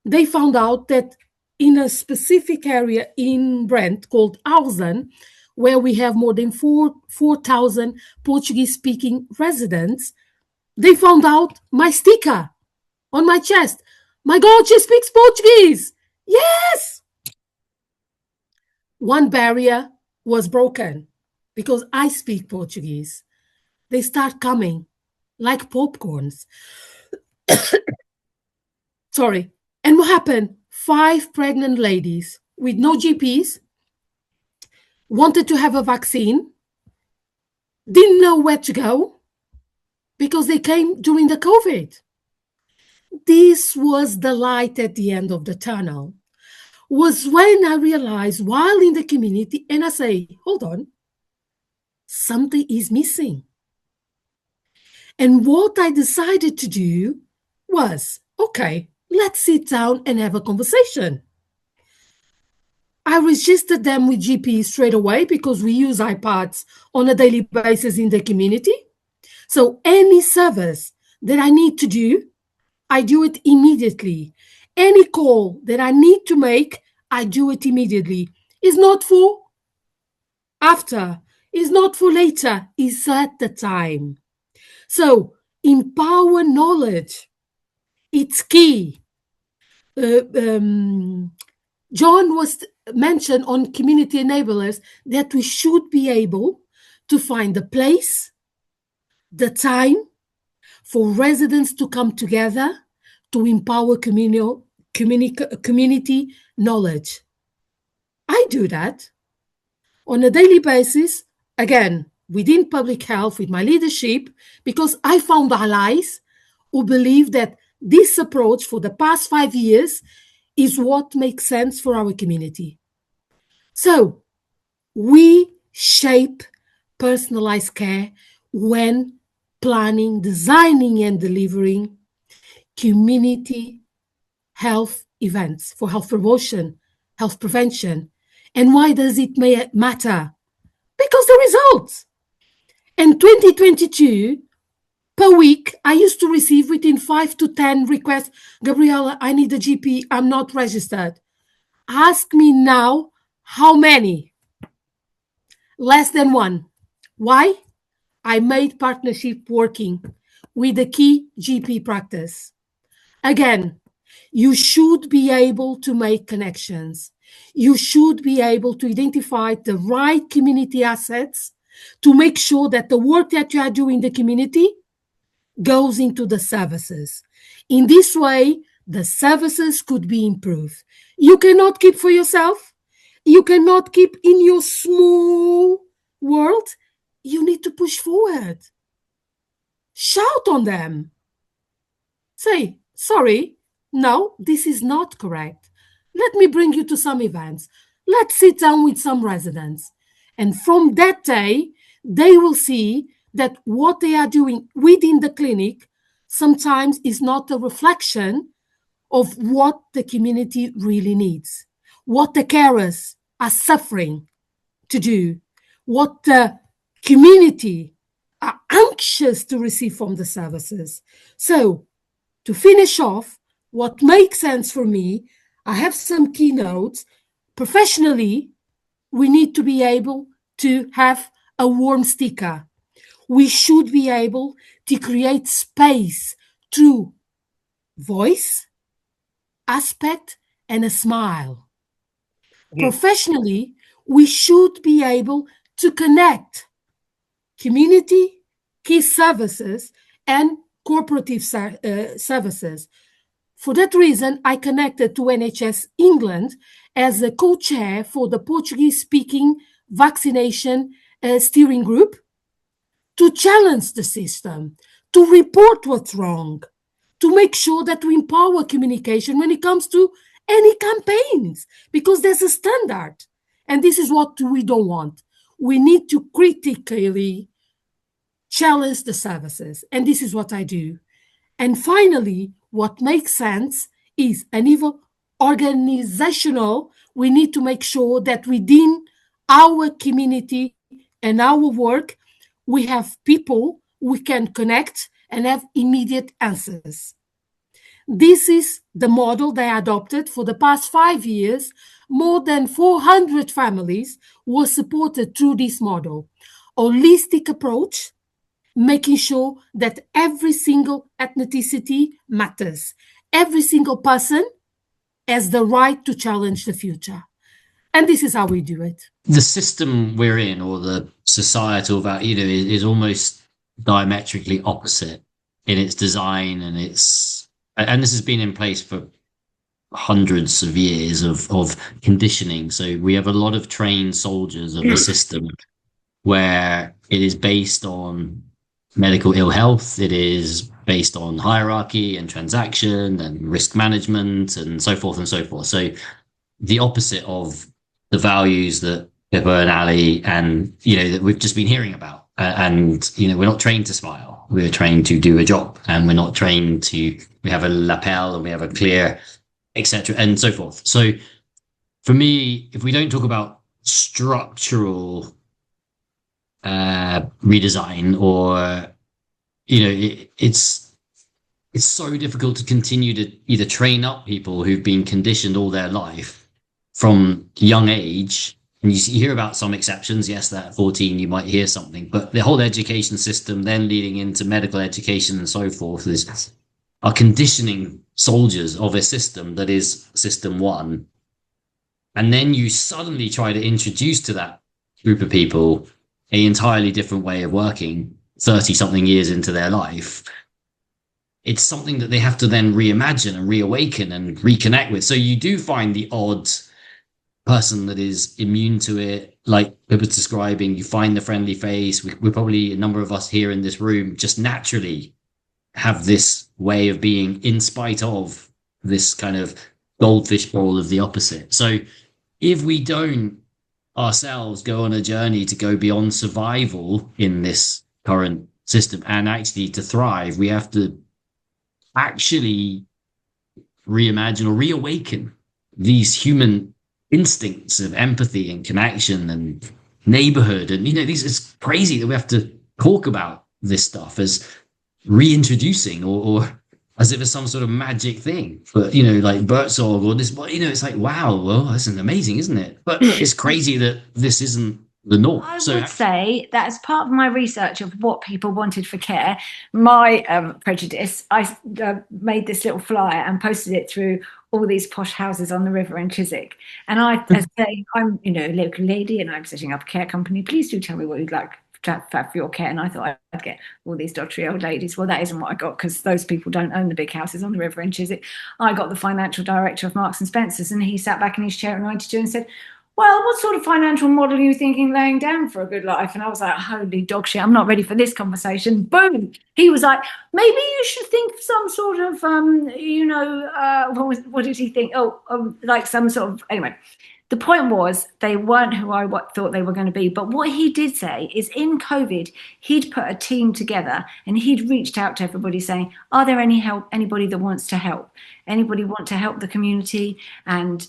F: they found out that in a specific area in Brent called Alzen, where we have more than 4,000 Portuguese-speaking residents, they found out my sticker on my chest. My God, she speaks Portuguese. Yes! One barrier was broken because I speak Portuguese. They start coming like popcorns. Sorry. And what happened? 5 pregnant ladies with no GPs wanted to have a vaccine, didn't know where to go because they came during the COVID. This was the light at the end of the tunnel. Was when I realized while in the community, and I say, hold on, something is missing. And what I decided to do was, okay, let's sit down and have a conversation. I registered them with GPs straight away because we use iPads on a daily basis in the community. So any service that I need to do, I do it immediately. Any call that I need to make, I do it immediately. It's not for after, it's not for later, it's at the time. So empower knowledge. It's key. John was mentioned on Community Enablers that we should be able to find the place, the time for residents to come together to empower community knowledge. I do that on a daily basis, again, within public health with my leadership, because I found allies who believe that this approach for the past 5 years is what makes sense for our community. So we shape personalized care when planning, designing, and delivering community health events for health promotion, health prevention. And why does it matter? Because the results. In 2022, per week, I used to receive within 5 to 10 requests. Gabriela, I need a GP. I'm not registered. Ask me now how many? Less than 1. Why? I made partnership working with the key GP practice. Again, you should be able to make connections. You should be able to identify the right community assets to make sure that the work that you are doing in the community goes into the services. In this way, the services could be improved. You cannot keep for yourself. You cannot keep in your small world. You need to push forward. Shout on them. Say, sorry, no, this is not correct. Let me bring you to some events. Let's sit down with some residents. And from that day, they will see that what they are doing within the clinic sometimes is not a reflection of what the community really needs, what the carers are suffering to do, what the community are anxious to receive from the services. So, to finish off, what makes sense for me, I have some keynotes. Professionally, we need to be able to have a warm sticker. We should be able to create space through voice, aspect, and a smile. Professionally, we should be able to connect community, key services, and corporative services. For that reason, I connected to NHS England as a co-chair for the Portuguese-speaking vaccination steering group to challenge the system, to report what's wrong, to make sure that we empower communication when it comes to any campaigns, because there's a standard. And this is what we don't want. We need to critically challenge the services. And this is what I do. And finally, what makes sense is an even organizational. We need to make sure that within our community and our work, we have people we can connect and have immediate answers. This is the model they adopted for the past 5 years. More than 400 families were supported through this model. Holistic approach, making sure that every single ethnicity matters. Every single person has the right to challenge the future. And this is how we do it.
C: The system we're in, or the societal value, is almost diametrically opposite in its design, and this has been in place for hundreds of years of conditioning. So we have a lot of trained soldiers of the system where it is based on medical ill health, it is based on hierarchy and transaction and risk management and so forth and so forth. So the opposite of the values that Pippa and Ali and that we've just been hearing about. And we're not trained to smile. We're trained to do a job, and we're not trained to. We have a lapel and we have a clear, etc., and so forth. So, for me, if we don't talk about structural redesign, or it's so difficult to continue to either train up people who've been conditioned all their life from young age. And you hear about some exceptions. Yes, that at 14 you might hear something, but the whole education system then leading into medical education and so forth are conditioning soldiers of a system that is system one. And then you suddenly try to introduce to that group of people an entirely different way of working 30 something years into their life. It's something that they have to then reimagine and reawaken and reconnect with. So you do find the odd person that is immune to it, like Pippa was describing. You find the friendly face. We're probably, a number of us here in this room, just naturally have this way of being in spite of this kind of goldfish bowl of the opposite. So if we don't ourselves go on a journey to go beyond survival in this current system and actually to thrive, we have to actually reimagine or reawaken these human instincts of empathy and connection and neighborhood. And it's crazy that we have to talk about this stuff as reintroducing or as if it's some sort of magic thing. But like Birdsong or this, it's like, wow, well, this is amazing, isn't it? But it's crazy that this isn't the norm.
D: I would say that as part of my research of what people wanted for care, my prejudice, I made this little flyer and posted it through all these posh houses on the river in Chiswick. And I say, I'm a local lady and I'm setting up a care company. Please do tell me what you'd like to have for your care. And I thought I'd get all these dodgy old ladies. Well, that isn't what I got, because those people don't own the big houses on the river in Chiswick. I got the financial director of Marks and Spencer's, and he sat back in his chair at 92 and said, well, what sort of financial model are you thinking laying down for a good life? And I was like, holy dog shit, I'm not ready for this conversation. Boom. He was like, maybe you should think of some sort of, what did he think? Like some sort of, anyway. The point was, they weren't who I thought they were going to be. But what he did say is, in COVID, he'd put a team together and he'd reached out to everybody saying, are there anybody that wants to help? Anybody want to help the community and,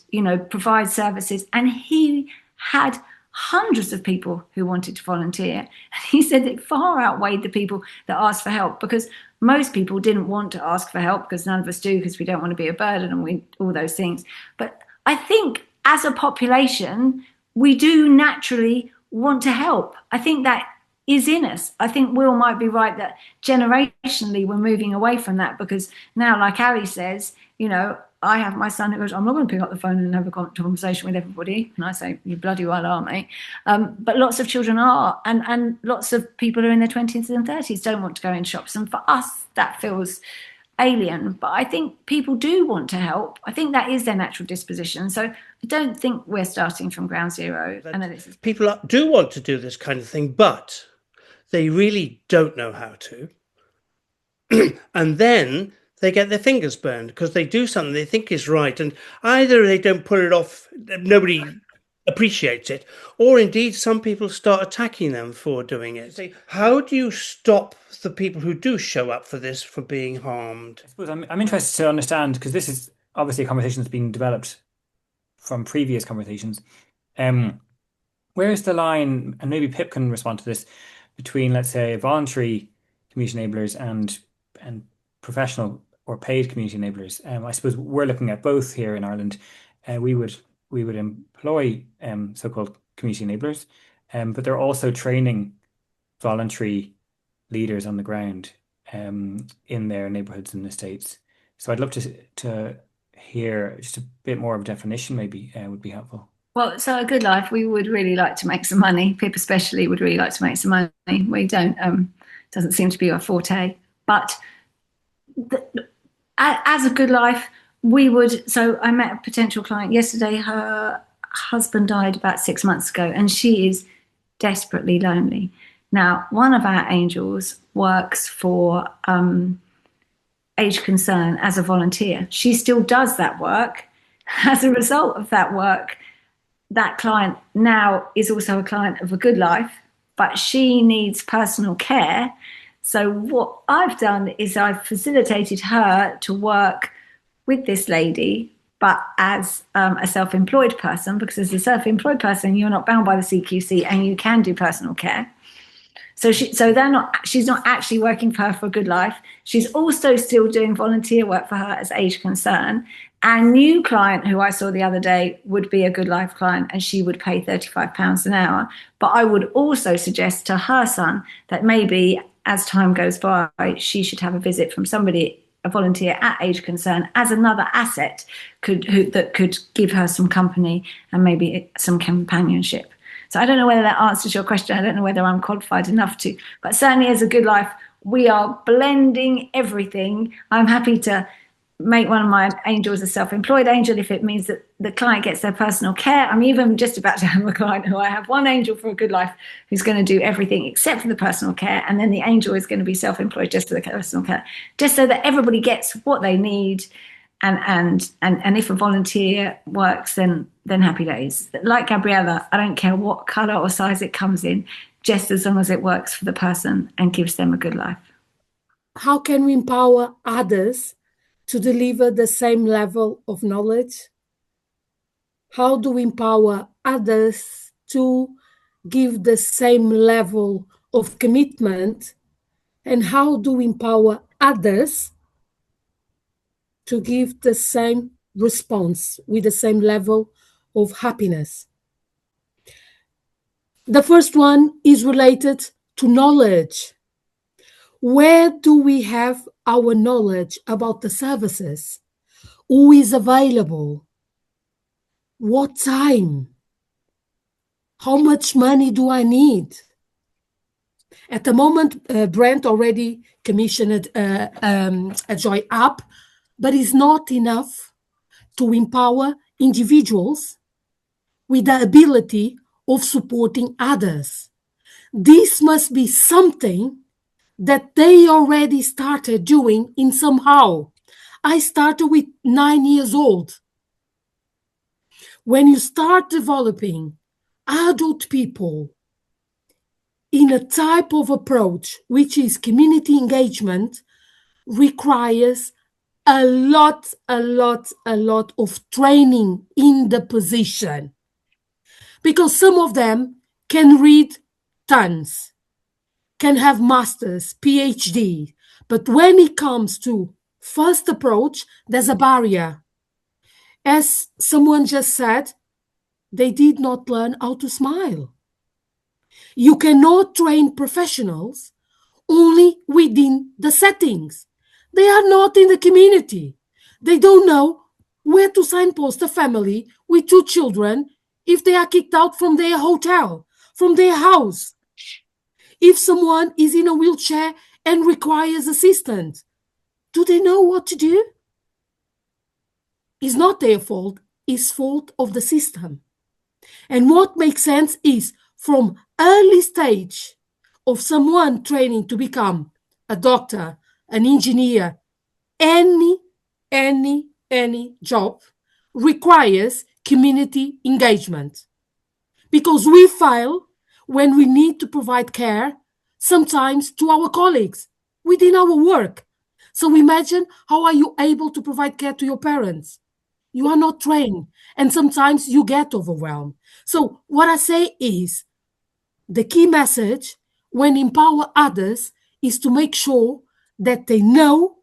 D: provide services? And he had hundreds of people who wanted to volunteer. And he said it far outweighed the people that asked for help, because most people didn't want to ask for help, because none of us do, because we don't want to be a burden and all those things. But I think as a population, we do naturally want to help. I think that is in us. I think Will might be right that generationally we're moving away from that, because now, like Ali says, I have my son who goes, I'm not going to pick up the phone and have a conversation with everybody. And I say, you bloody well are, mate. But lots of children are, and lots of people who are in their 20s and 30s don't want to go in shops. And for us, that feels alien. But I think people do want to help. I think that is their natural disposition. So I don't think we're starting from ground zero.
A: People do want to do this kind of thing, but they really don't know how to. And then they get their fingers burned because they do something they think is right, and either they don't pull it off, nobody appreciates it, or indeed some people start attacking them for doing it. So how do you stop the people who do show up for this from being harmed?
B: I suppose I'm interested to understand, because this is obviously a conversation that's being developed from previous conversations. Where's the line, and maybe Pip can respond to this, between, let's say, voluntary community enablers and professional or paid community enablers? I suppose we're looking at both here in Ireland. We would employ so-called community enablers, but they're also training voluntary leaders on the ground in their neighborhoods in the States. So I'd love to hear just a bit more of a definition, maybe would be helpful.
D: Well, so a good life, we would really like to make some money. Pip especially would really like to make some money. We don't, doesn't seem to be our forte. But as a good life, we would, so I met a potential client yesterday. Her husband died about 6 months ago, and she is desperately lonely. Now, one of our angels works for Age Concern as a volunteer. She still does that work. As a result of that work, that client now is also a client of a good life, but she needs personal care. So what I've done is I've facilitated her to work with this lady, but as a self-employed person, because as a self-employed person, you're not bound by the CQC and you can do personal care. So she's not actually working for her for a good life. She's also still doing volunteer work for her as Age Concern. Our new client, who I saw the other day, would be a good life client, and she would pay £35 an hour. But I would also suggest to her son that maybe as time goes by, she should have a visit from somebody, a volunteer at Age Concern, as another asset that could give her some company and maybe some companionship. So I don't know whether that answers your question. I don't know whether I'm qualified enough to, but certainly as a good life, we are blending everything. I'm happy to make one of my angels a self-employed angel if it means that the client gets their personal care. I'm even just about to have a client who I have one angel for a good life who's going to do everything except for the personal care, and then the angel is going to be self-employed just for the personal care, just so that everybody gets what they need. And if a volunteer works, then happy days. Like Gabriella, I don't care what colour or size it comes in, just as long as it works for the person and gives them a good life.
F: How can we empower others to deliver the same level of knowledge? How do we empower others to give the same level of commitment? And how do we empower others to give the same response with the same level of happiness? The first one is related to knowledge. Where do we have our knowledge about the services? Who is available? What time? How much money do I need? At the moment, Brent already commissioned a Joy app, but it's not enough to empower individuals with the ability of supporting others. This must be something that they already started doing in somehow. I started with 9 years old. When you start developing adult people in a type of approach, which is community engagement, requires a lot of training in the position. Because some of them can read tons, can have masters, PhD, but when it comes to first approach, there's a barrier. As someone just said, they did not learn how to smile. You cannot train professionals only within the settings. They are not in the community. They don't know where to signpost a family with 2 children if they are kicked out from their hotel, from their house. If someone is in a wheelchair and requires assistance, do they know what to do? It's not their fault, it's fault of the system. And what makes sense is from early stage of someone training to become a doctor, an engineer, any job requires community engagement. because we fail when we need to provide care, sometimes to our colleagues within our work. So imagine, how are you able to provide care to your parents? You are not trained, and sometimes you get overwhelmed. So what I say is, the key message when empower others is to make sure that they know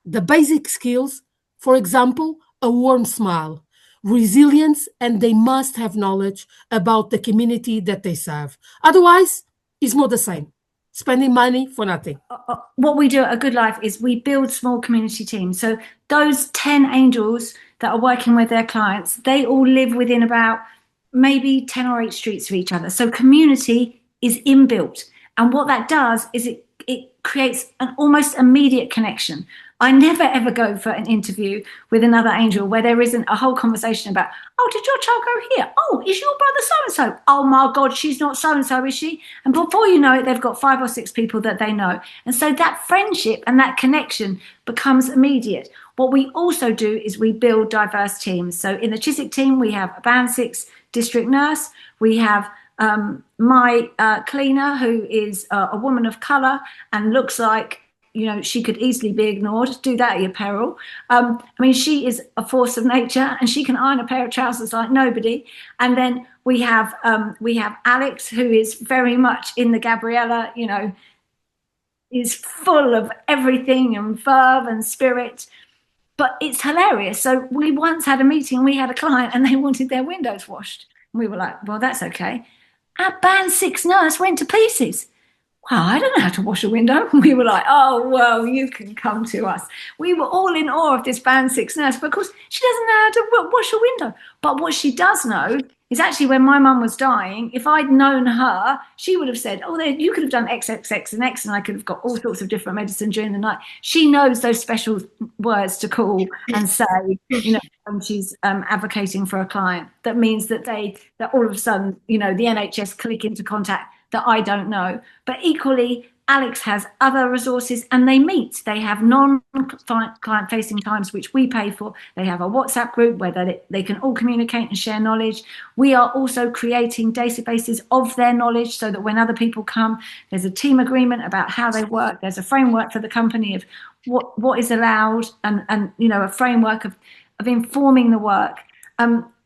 F: the basic skills, for example, a warm smile, resilience, and they must have knowledge about the community that they serve. Otherwise, it's more the same. Spending money for nothing.
D: What we do at A Good Life is we build small community teams. So those 10 angels that are working with their clients, they all live within about maybe 10 or 8 streets of each other. So community is inbuilt. And what that does is it creates an almost immediate connection. I never ever go for an interview with another angel where there isn't a whole conversation about, oh, did your child go here? Oh, is your brother so-and-so? Oh my God, she's not so-and-so, is she? And before you know it, they've got 5 or 6 people that they know. And so that friendship and that connection becomes immediate. What we also do is we build diverse teams. So in the Chiswick team, we have a Band 6 district nurse. We have my cleaner, who is a woman of colour and looks like, you know, she could easily be ignored. Do that at your peril. I mean, she is a force of nature, and she can iron a pair of trousers like nobody. And then we have Alex, who is very much in the Gabriella, you know, is full of everything and verve and spirit. But it's hilarious. So we once had a meeting, we had a client, and they wanted their windows washed. And we were like, well, that's okay. Our Band 6 nurse went to pieces. Wow, I don't know how to wash a window. We were like, oh, well, you can come to us. We were all in awe of this Band 6 nurse because she doesn't know how to wash a window. But what she does know is actually when my mum was dying, if I'd known her, she would have said, oh, you could have done X, X, X, and X, and I could have got all sorts of different medicine during the night. She knows those special words to call and say, you know, when she's advocating for a client. That means that that all of a sudden, you know, the NHS click into contact that I don't know. But equally, Alex has other resources and they meet. They have non-client facing times, which we pay for. They have a WhatsApp group where they can all communicate and share knowledge. We are also creating databases of their knowledge so that when other people come, there's a team agreement about how they work. There's a framework for the company of what is allowed and you know, a framework of informing the work.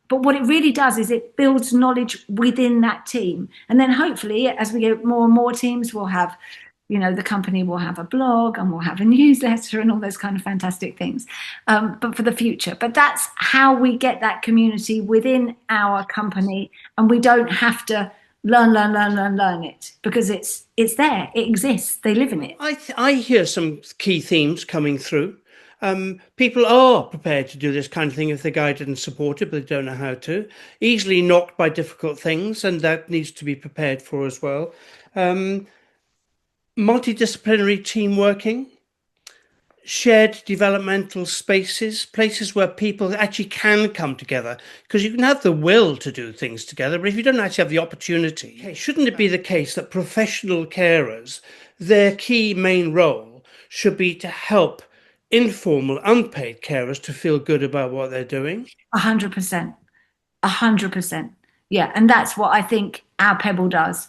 D: But what it really does is it builds knowledge within that team. And then hopefully, as we get more and more teams, we'll have, you know, the company will have a blog and we'll have a newsletter and all those kind of fantastic things, but for the future. But that's how we get that community within our company. And we don't have to learn it because it's there. It exists. They live in it.
A: I hear some key themes coming through. People are prepared to do this kind of thing if they're guided and supported, but they don't know how to. Easily knocked by difficult things, and that needs to be prepared for as well. Multidisciplinary team working, shared developmental spaces, places where people actually can come together, because you can have the will to do things together, but if you don't actually have the opportunity, shouldn't it be the case that professional carers, their key main role should be to help informal, unpaid carers to feel good about what they're doing?
D: 100%. 100%. Yeah, and that's what I think our Pebble does.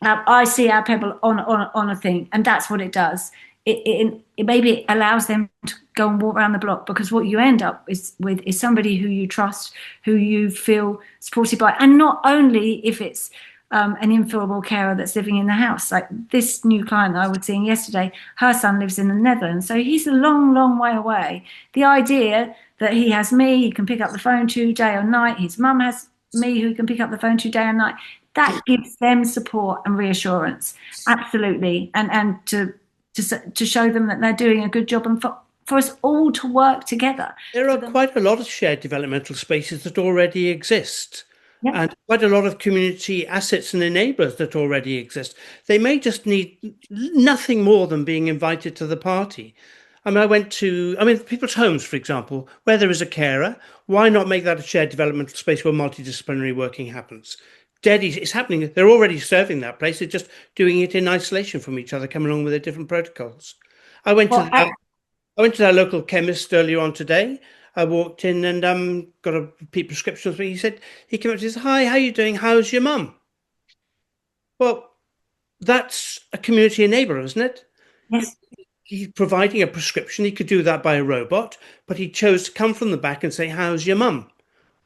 D: I see our Pebble on a thing, and that's what it does. It maybe allows them to go and walk around the block, because what you end up with is somebody who you trust, who you feel supported by, and not only if it's an informal carer that's living in the house. Like this new client that I was seeing yesterday, her son lives in the Netherlands, so he's a long way away. The idea that he has me, he can pick up the phone to day or night, his mum has me who can pick up the phone to day and night, that gives them support and reassurance. Absolutely. And to show them that they're doing a good job, and for us all to work together.
A: There are quite a lot of shared developmental spaces that already exist. Yeah. And quite a lot of community assets and enablers that already exist. They may just need nothing more than being invited to the party. I mean, people's homes, for example, where there is a carer, why not make that a shared developmental space where multidisciplinary working happens? It's happening. They're already serving that place. They're just doing it in isolation from each other, coming along with their different protocols. I went to our local chemist earlier on today. I walked in and got a repeat prescription. He said, he came up and said, "Hi, how you doing? How's your mum?" Well, that's a community enabler, isn't it?
D: Yes.
A: He's providing a prescription. He could do that by a robot, but he chose to come from the back and say, "How's your mum?"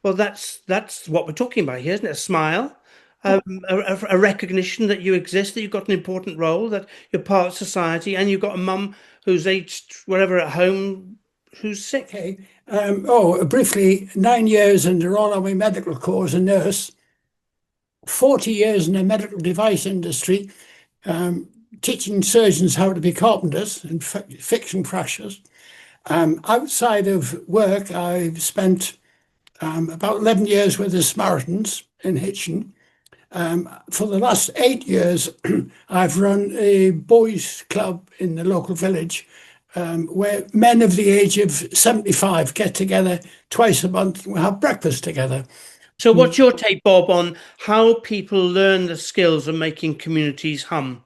A: Well, that's what we're talking about here, isn't it? A smile, a recognition that you exist, that you've got an important role, that you're part of society, and you've got a mum who's aged whatever at home who's sick.
N: Okay. Briefly, 9 years in the Royal Army Medical Corps as a nurse, 40 years in the medical device industry, teaching surgeons how to be carpenters and fixing fractures. Outside of work, I've spent about 11 years with the Samaritans in Hitchin. For the last 8 years, I've run a boys' club in the local village where men of the age of 75 get together twice a month and we have breakfast together.
A: So what's your take, Bob, on how people learn the skills of making communities hum?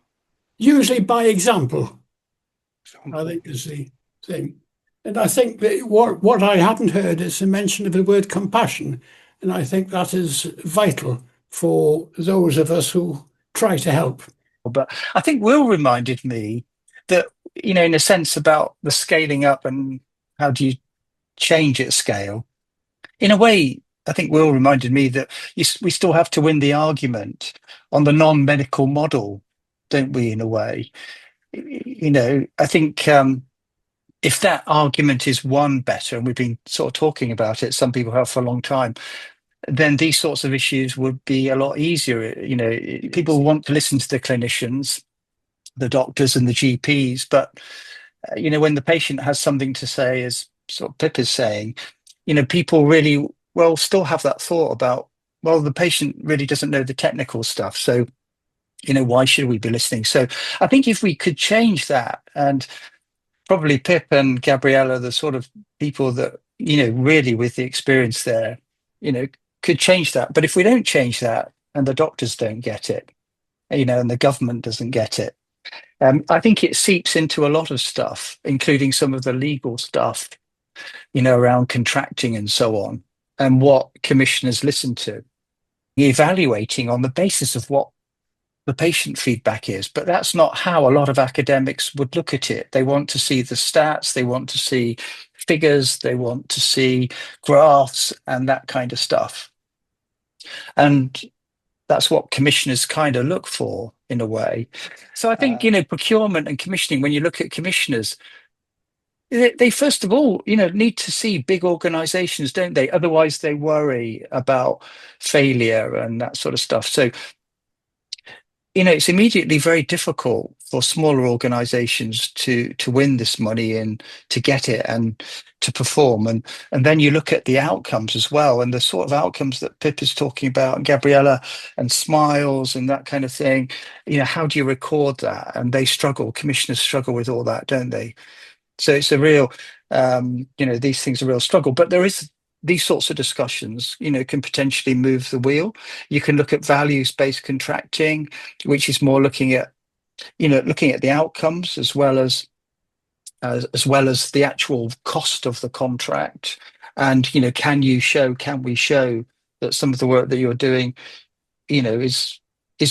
N: Usually by example, I think is the thing. And I think that what I haven't heard is a mention of the word compassion. And I think that is vital for those of us who try to help.
M: But I think Will reminded me that, in a sense about the scaling up and how do you change at scale. In a way, I think Will reminded me that we still have to win the argument on the non-medical model, don't we, in a way? I think if that argument is won better, and we've been sort of talking about it, some people have for a long time, then these sorts of issues would be a lot easier. People want to listen to the clinicians, the doctors and the GPs, but when the patient has something to say, as sort of Pip is saying, people really still have that thought about, the patient really doesn't know the technical stuff, so why should we be listening? So I think if we could change that, and probably Pip and Gabriella, the sort of people that really with the experience there, could change that. But if we don't change that, and the doctors don't get it, and the government doesn't get it, I think it seeps into a lot of stuff, including some of the legal stuff, around contracting and so on, and what commissioners listen to, evaluating on the basis of what the patient feedback is. But that's not how a lot of academics would look at it. They want to see the stats, they want to see figures, they want to see graphs and that kind of stuff. And that's what commissioners kind of look for in a way. So I think, procurement and commissioning, when you look at commissioners, they first of all, need to see big organizations, don't they? Otherwise they worry about failure and that sort of stuff. So, it's immediately very difficult for smaller organizations to win this money and to get it and to perform. And then you look at the outcomes as well, and the sort of outcomes that Pip is talking about, and Gabriella, and smiles and that kind of thing. How do you record that? And they struggle, commissioners struggle with all that, don't they? So it's a real, these things are a real struggle, but there is these sorts of discussions, can potentially move the wheel. You can look at values-based contracting, which is more looking at the outcomes as well as the actual cost of the contract. And, can we show that some of the work that you're doing, is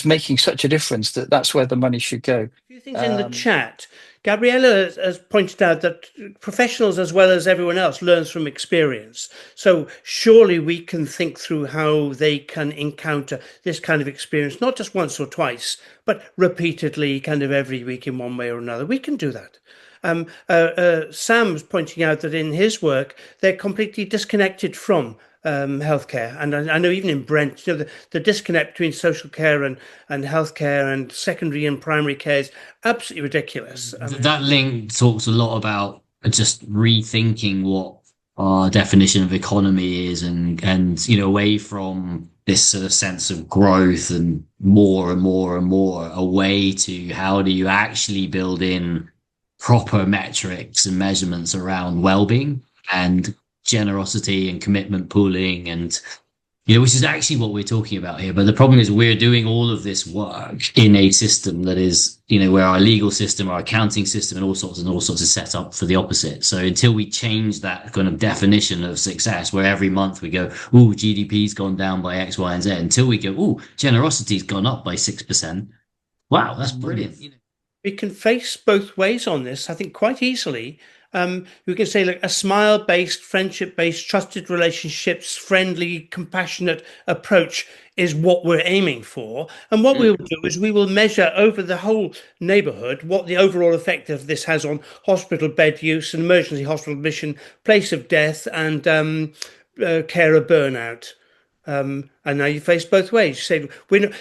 M: making such a difference that that's where the money should go.
A: A few things in the chat. Gabriella has pointed out that professionals, as well as everyone else, learns from experience. So surely we can think through how they can encounter this kind of experience, not just once or twice, but repeatedly, kind of every week in one way or another. We can do that. Sam's pointing out that in his work, they're completely disconnected from healthcare, and I know even in Brent, the disconnect between social care and healthcare and secondary and primary care is absolutely ridiculous.
C: That link talks a lot about just rethinking what our definition of economy is, and away from this sort of sense of growth and more and more and more, away to how do you actually build in proper metrics and measurements around well-being and generosity and commitment pooling and which is actually what we're talking about here. But the problem is we're doing all of this work in a system that is, where our legal system, our accounting system, and all sorts is set up for the opposite. So until we change that kind of definition of success, where every month we go, "Ooh, GDP's gone down by X, Y, and Z," until we go, "Ooh, generosity's gone up by 6%. Wow, that's brilliant."
A: We can face both ways on this, I think, quite easily. We can say, look, a smile-based, friendship-based, trusted relationships, friendly, compassionate approach is what we're aiming for. And what we will do is we will measure over the whole neighborhood what the overall effect of this has on hospital bed use and emergency hospital admission, place of death, and carer burnout. And now you face both ways. You say,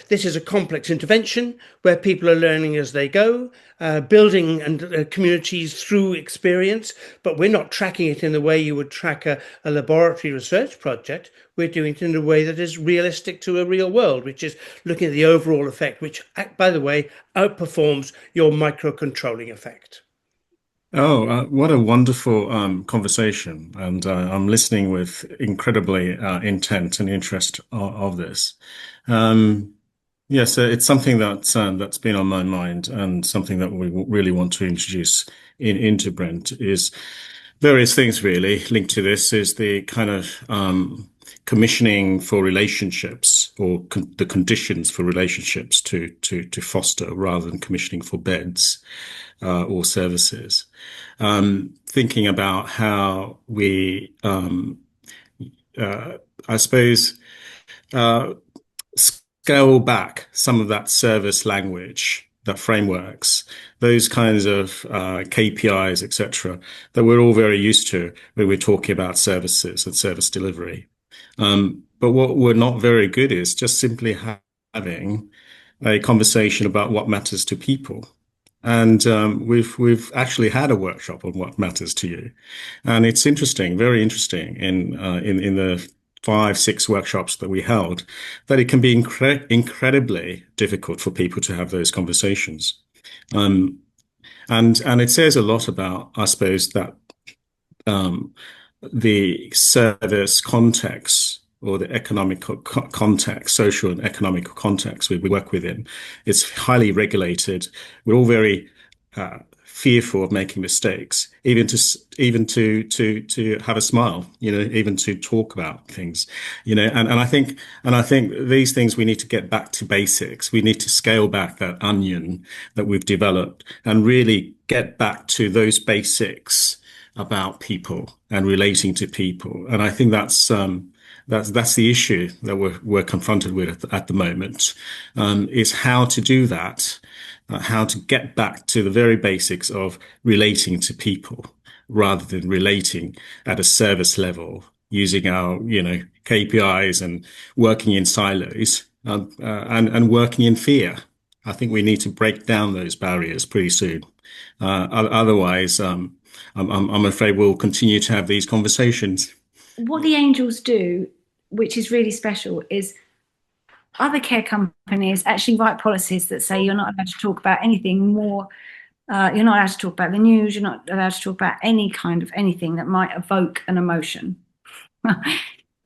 A: this is a complex intervention where people are learning as they go, building and communities through experience, but we're not tracking it in the way you would track a laboratory research project. We're doing it in a way that is realistic to a real world, which is looking at the overall effect, which, by the way, outperforms your micro-controlling effect.
G: Oh, what a wonderful conversation. And I'm listening with incredibly intent and interest of this. Yes, it's something that's been on my mind, and something that we really want to introduce into Brent is various things really linked to this. Is the kind of commissioning for relationships, or the conditions for relationships to foster, rather than commissioning for beds or services. Thinking about how we, I suppose, scale back some of that service language, that frameworks, those kinds of KPIs, etc., that we're all very used to when we're talking about services and service delivery. But what we're not very good is just simply having a conversation about what matters to people. And we've actually had a workshop on what matters to you, and it's interesting, very interesting, in the 5-6 workshops that we held, that it can be incredibly difficult for people to have those conversations, and it says a lot about, I suppose, that the service context, or the economic context, social and economic context we work within, it's highly regulated. We're all very fearful of making mistakes, even to have a smile, even to talk about things, and I think these things, we need to get back to basics. We need to scale back that onion that we've developed and really get back to those basics about people and relating to people. And I think that's the issue that we're confronted with at the moment, is how to do that, how to get back to the very basics of relating to people, rather than relating at a service level, using our KPIs and working in silos, and working in fear. I think we need to break down those barriers pretty soon. Otherwise, I'm afraid we'll continue to have these conversations.
D: What the angels do, which is really special, is other care companies actually write policies that say you're not allowed to talk about anything more. You're not allowed to talk about the news. You're not allowed to talk about any kind of anything that might evoke an emotion.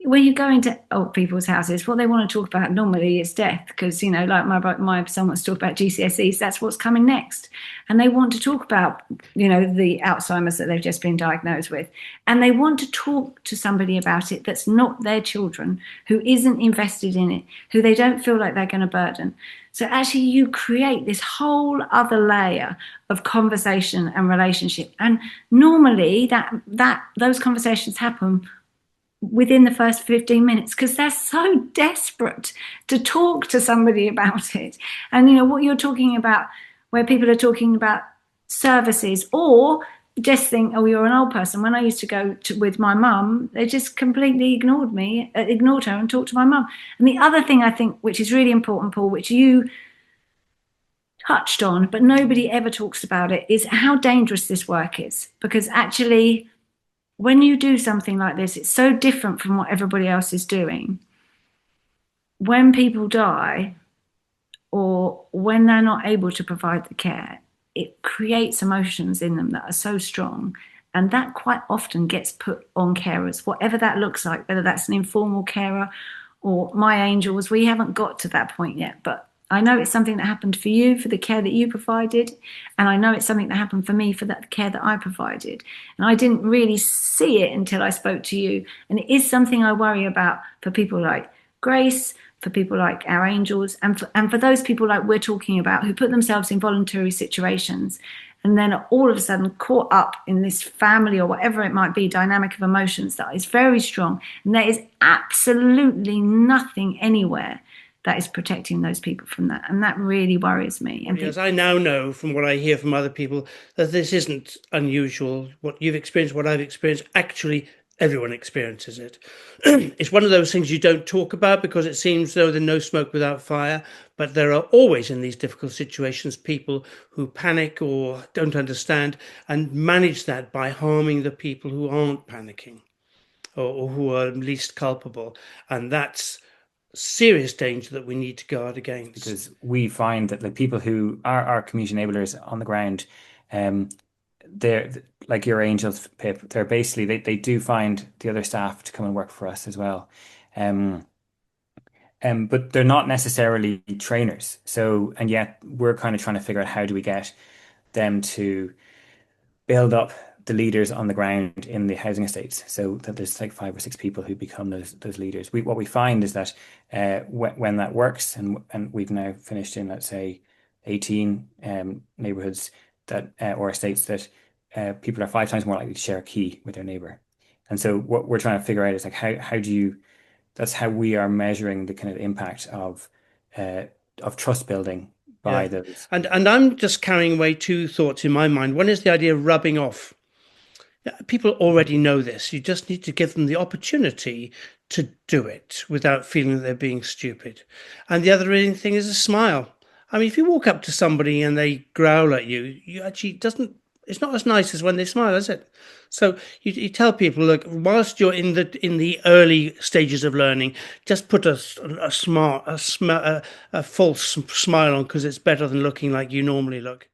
D: When you go into old people's houses, what they want to talk about normally is death, because, like my son wants to talk about GCSEs, that's what's coming next. And they want to talk about, the Alzheimer's that they've just been diagnosed with. And they want to talk to somebody about it that's not their children, who isn't invested in it, who they don't feel like they're going to burden. So actually you create this whole other layer of conversation and relationship. And normally those conversations happen within the first 15 minutes, because they're so desperate to talk to somebody about it. And what you're talking about, where people are talking about services, or just think, oh, you're an old person. When I used to go with my mum, they just completely ignored her and talked to my mum. And the other thing I think, which is really important, Paul, which you touched on, but nobody ever talks about it, is how dangerous this work is. Because actually, when you do something like this, it's so different from what everybody else is doing. When people die, or when they're not able to provide the care, it creates emotions in them that are so strong. And that quite often gets put on carers, whatever that looks like, whether that's an informal carer or my angels. We haven't got to that point yet, but I know it's something that happened for you, for the care that you provided, and I know it's something that happened for me for that care that I provided. And I didn't really see it until I spoke to you. And it is something I worry about for people like Grace, for people like our angels, and for those people like we're talking about who put themselves in voluntary situations and then are all of a sudden caught up in this family or whatever it might be, dynamic of emotions that is very strong. And there is absolutely nothing anywhere that is protecting those people from that. And that really worries me. And
A: because I now know from what I hear from other people that this isn't unusual. What you've experienced, what I've experienced, actually everyone experiences it. It's one of those things you don't talk about because it seems though there's no smoke without fire, but there are always in these difficult situations people who panic or don't understand and manage that by harming the people who aren't panicking or who are least culpable. And that's serious danger that we need to guard against.
B: Because we find that like people who are our community enablers on the ground, they're like your angels, Pip. They're basically they do find the other staff to come and work for us as well, but they're not necessarily trainers. So and yet we're kind of trying to figure out how do we get them to build up the leaders on the ground in the housing estates, so that there's like 5 or 6 people who become those leaders. What we find is that when that works, and we've now finished in, let's say, 18 neighborhoods that or estates that people are 5 times more likely to share a key with their neighbor. And so what we're trying to figure out is like how do you, that's how we are measuring the kind of impact of trust building by those.
A: And I'm just carrying away 2 thoughts in my mind. One is the idea of rubbing off. People already know this. You just need to give them the opportunity to do it without feeling that they're being stupid. And the other thing is a smile. I mean, if you walk up to somebody and they growl at you, it's not as nice as when they smile, is it? So you tell people, look, whilst you're in the early stages of learning, just put a false smile on because it's better than looking like you normally look.